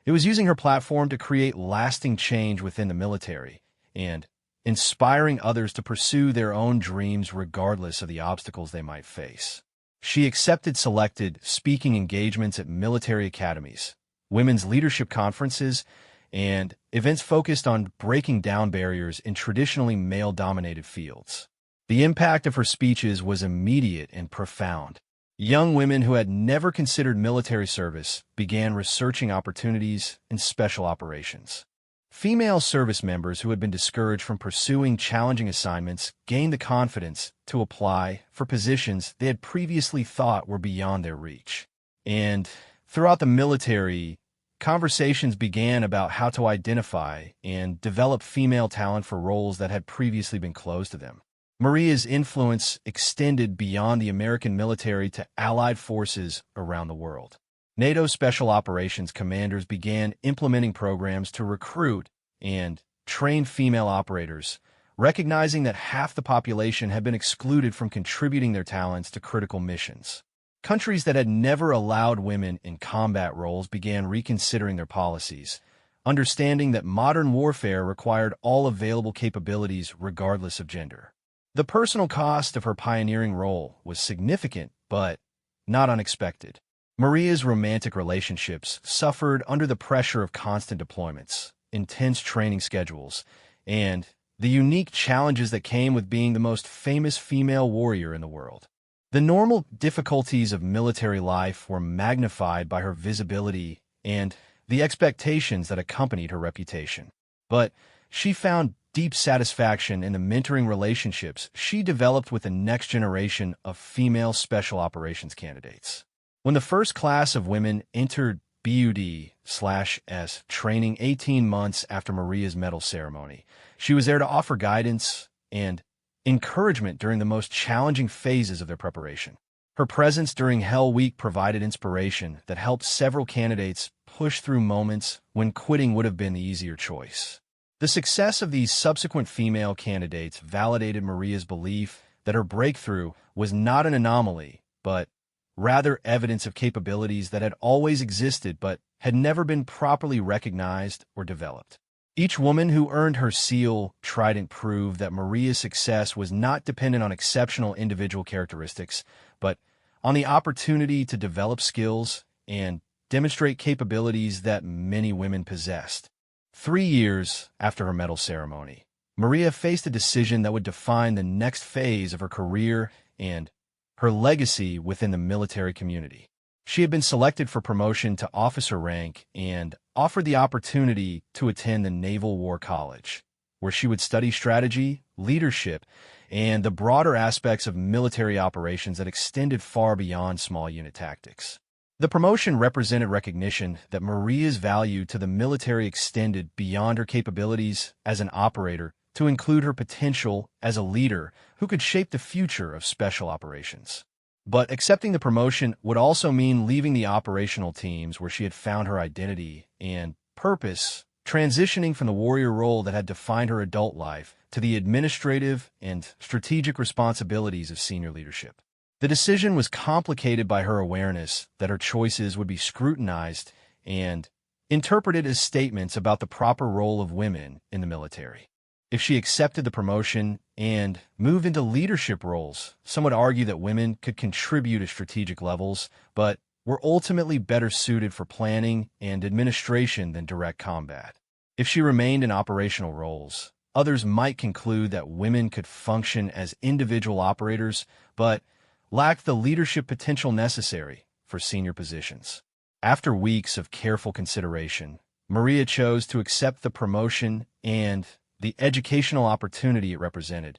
It was using her platform to create lasting change within the military and inspiring others to pursue their own dreams regardless of the obstacles they might face. She accepted selected speaking engagements at military academies, women's leadership conferences, and events focused on breaking down barriers in traditionally male-dominated fields. The impact of her speeches was immediate and profound. Young women who had never considered military service began researching opportunities in special operations. Female service members who had been discouraged from pursuing challenging assignments gained the confidence to apply for positions they had previously thought were beyond their reach. And throughout the military, conversations began about how to identify and develop female talent for roles that had previously been closed to them. Maria's influence extended beyond the American military to allied forces around the world. NATO Special Operations commanders began implementing programs to recruit and train female operators, recognizing that half the population had been excluded from contributing their talents to critical missions. Countries that had never allowed women in combat roles began reconsidering their policies, understanding that modern warfare required all available capabilities regardless of gender. The personal cost of her pioneering role was significant, but not unexpected. Maria's romantic relationships suffered under the pressure of constant deployments, intense training schedules, and the unique challenges that came with being the most famous female warrior in the world. The normal difficulties of military life were magnified by her visibility and the expectations that accompanied her reputation. But she found deep satisfaction in the mentoring relationships she developed with the next generation of female special operations candidates. When the first class of women entered BUD/S training 18 months after Maria's medal ceremony, she was there to offer guidance and encouragement during the most challenging phases of their preparation. Her presence during Hell Week provided inspiration that helped several candidates push through moments when quitting would have been the easier choice. The success of these subsequent female candidates validated Maria's belief that her breakthrough was not an anomaly, but rather evidence of capabilities that had always existed but had never been properly recognized or developed. Each woman who earned her seal trident proved that Maria's success was not dependent on exceptional individual characteristics, but on the opportunity to develop skills and demonstrate capabilities that many women possessed. 3 years after her medal ceremony, Maria faced a decision that would define the next phase of her career and her legacy within the military community. She had been selected for promotion to officer rank and offered the opportunity to attend the Naval War College, where she would study strategy, leadership, and the broader aspects of military operations that extended far beyond small unit tactics. The promotion represented recognition that Maria's value to the military extended beyond her capabilities as an operator to include her potential as a leader who could shape the future of special operations. But accepting the promotion would also mean leaving the operational teams where she had found her identity and purpose, transitioning from the warrior role that had defined her adult life to the administrative and strategic responsibilities of senior leadership. The decision was complicated by her awareness that her choices would be scrutinized and interpreted as statements about the proper role of women in the military. If she accepted the promotion and moved into leadership roles, some would argue that women could contribute at strategic levels, but were ultimately better suited for planning and administration than direct combat. If she remained in operational roles, others might conclude that women could function as individual operators, but lacked the leadership potential necessary for senior positions. After weeks of careful consideration, Maria chose to accept the promotion and the educational opportunity it represented,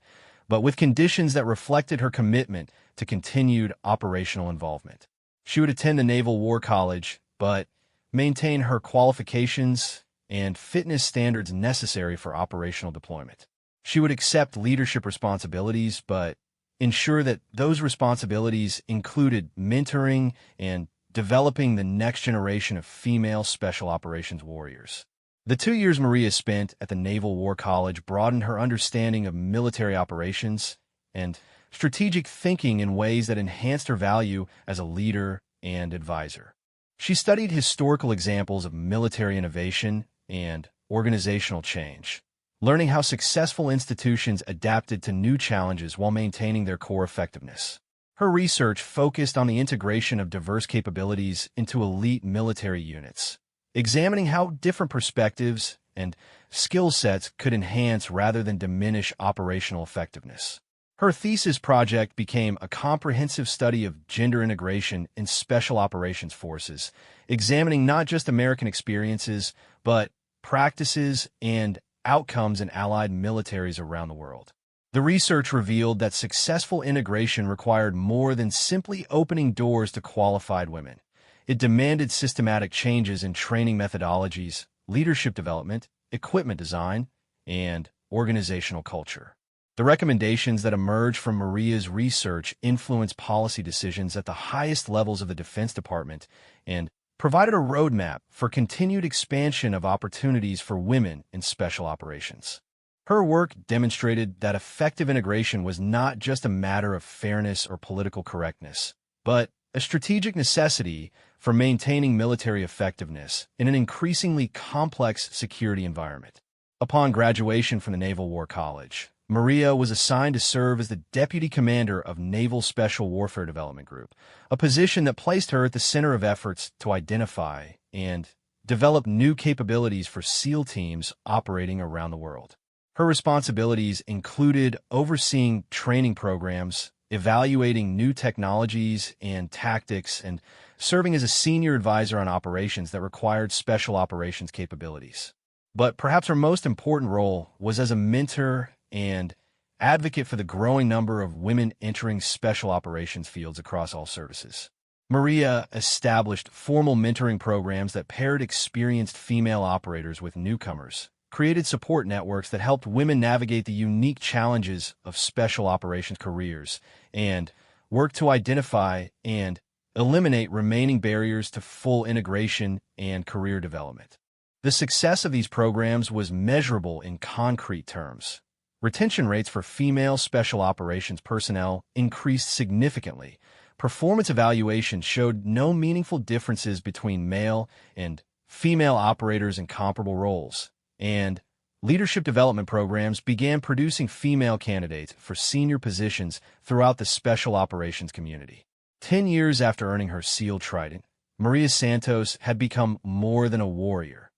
but with conditions that reflected her commitment to continued operational involvement. She would attend the Naval War College, but maintain her qualifications and fitness standards necessary for operational deployment. She would accept leadership responsibilities, but ensure that those responsibilities included mentoring and developing the next generation of female special operations warriors. The 2 years Maria spent at the Naval War College broadened her understanding of military operations and strategic thinking in ways that enhanced her value as a leader and advisor. She studied historical examples of military innovation and organizational change, learning how successful institutions adapted to new challenges while maintaining their core effectiveness. Her research focused on the integration of diverse capabilities into elite military units, examining how different perspectives and skill sets could enhance rather than diminish operational effectiveness. Her thesis project became a comprehensive study of gender integration in special operations forces, examining not just American experiences, but practices and outcomes in allied militaries around the world. The research revealed that successful integration required more than simply opening doors to qualified women. It demanded systematic changes in training methodologies, leadership development, equipment design, and organizational culture. The recommendations that emerged from Maria's research influenced policy decisions at the highest levels of the Defense Department and provided a roadmap for continued expansion of opportunities for women in special operations. Her work demonstrated that effective integration was not just a matter of fairness or political correctness, but a strategic necessity for maintaining military effectiveness in an increasingly complex security environment. Upon graduation from the Naval War College, Maria was assigned to serve as the Deputy Commander of Naval Special Warfare Development Group, a position that placed her at the center of efforts to identify and develop new capabilities for SEAL teams operating around the world. Her responsibilities included overseeing training programs, evaluating new technologies and tactics, and serving as a senior advisor on operations that required special operations capabilities. But perhaps her most important role was as a mentor and advocate for the growing number of women entering special operations fields across all services. Maria established formal mentoring programs that paired experienced female operators with newcomers, created support networks that helped women navigate the unique challenges of special operations careers, and worked to identify and eliminate remaining barriers to full integration and career development. The success of these programs was measurable in concrete terms. Retention rates for female special operations personnel increased significantly. Performance evaluations showed no meaningful differences between male and female operators in comparable roles, and leadership development programs began producing female candidates for senior positions throughout the special operations community. 10 years after earning her SEAL Trident, Maria Santos had become more than a warrior.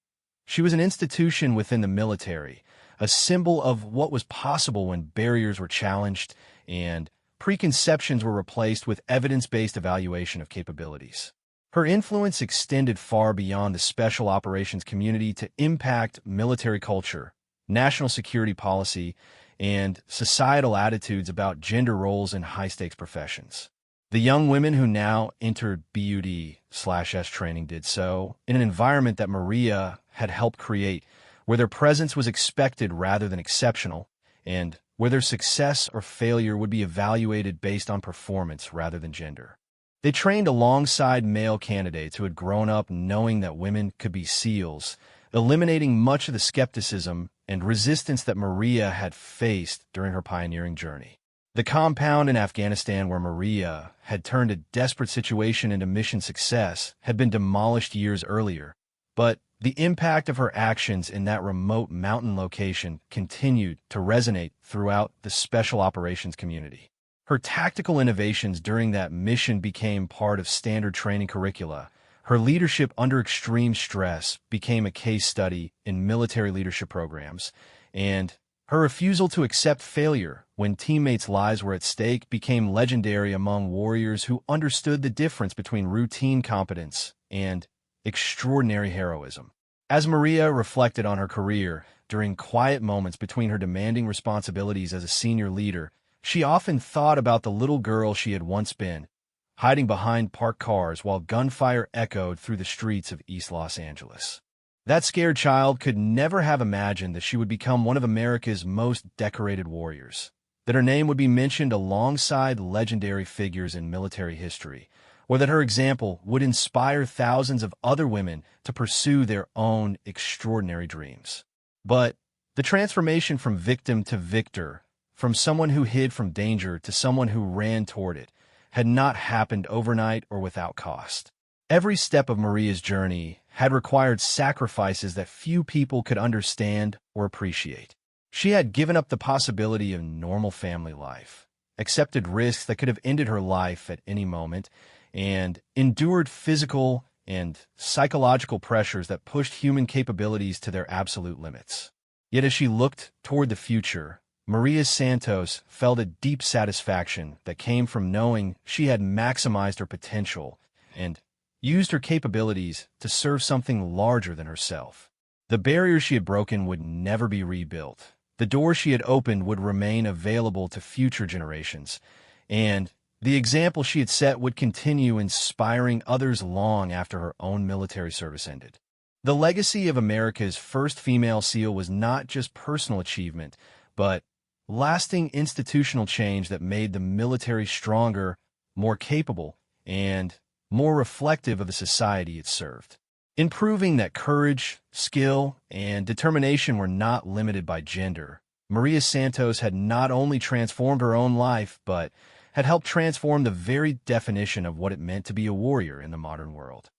She was an institution within the military, a symbol of what was possible when barriers were challenged and preconceptions were replaced with evidence-based evaluation of capabilities. Her influence extended far beyond the special operations community to impact military culture, national security policy, and societal attitudes about gender roles in high-stakes professions. The young women who now entered BUD/S training did so in an environment that Maria had helped create, where their presence was expected rather than exceptional, and where their success or failure would be evaluated based on performance rather than gender. They trained alongside male candidates who had grown up knowing that women could be SEALs, eliminating much of the skepticism and resistance that Maria had faced during her pioneering journey. The compound in Afghanistan where Maria had turned a desperate situation into mission success had been demolished years earlier, but the impact of her actions in that remote mountain location continued to resonate throughout the special operations community. Her tactical innovations during that mission became part of standard training curricula. Her leadership under extreme stress became a case study in military leadership programs, and her refusal to accept failure when teammates' lives were at stake became legendary among warriors who understood the difference between routine competence and extraordinary heroism. As Maria reflected on her career during quiet moments between her demanding responsibilities as a senior leader, she often thought about the little girl she had once been, hiding behind parked cars while gunfire echoed through the streets of East Los Angeles. That scared child could never have imagined that she would become one of America's most decorated warriors, that her name would be mentioned alongside legendary figures in military history, or that her example would inspire thousands of other women to pursue their own extraordinary dreams. But the transformation from victim to victor, from someone who hid from danger to someone who ran toward it, had not happened overnight or without cost. Every step of Maria's journey had required sacrifices that few people could understand or appreciate. She had given up the possibility of normal family life, accepted risks that could have ended her life at any moment, and endured physical and psychological pressures that pushed human capabilities to their absolute limits. Yet as she looked toward the future, Maria Santos felt a deep satisfaction that came from knowing she had maximized her potential and used her capabilities to serve something larger than herself. The barriers she had broken would never be rebuilt. The doors she had opened would remain available to future generations, and the example she had set would continue inspiring others long after her own military service ended. The legacy of America's first female SEAL was not just personal achievement, but lasting institutional change that made the military stronger, more capable, and more reflective of the society it served. In proving that courage, skill, and determination were not limited by gender, Maria Santos had not only transformed her own life, but had helped transform the very definition of what it meant to be a warrior in the modern world.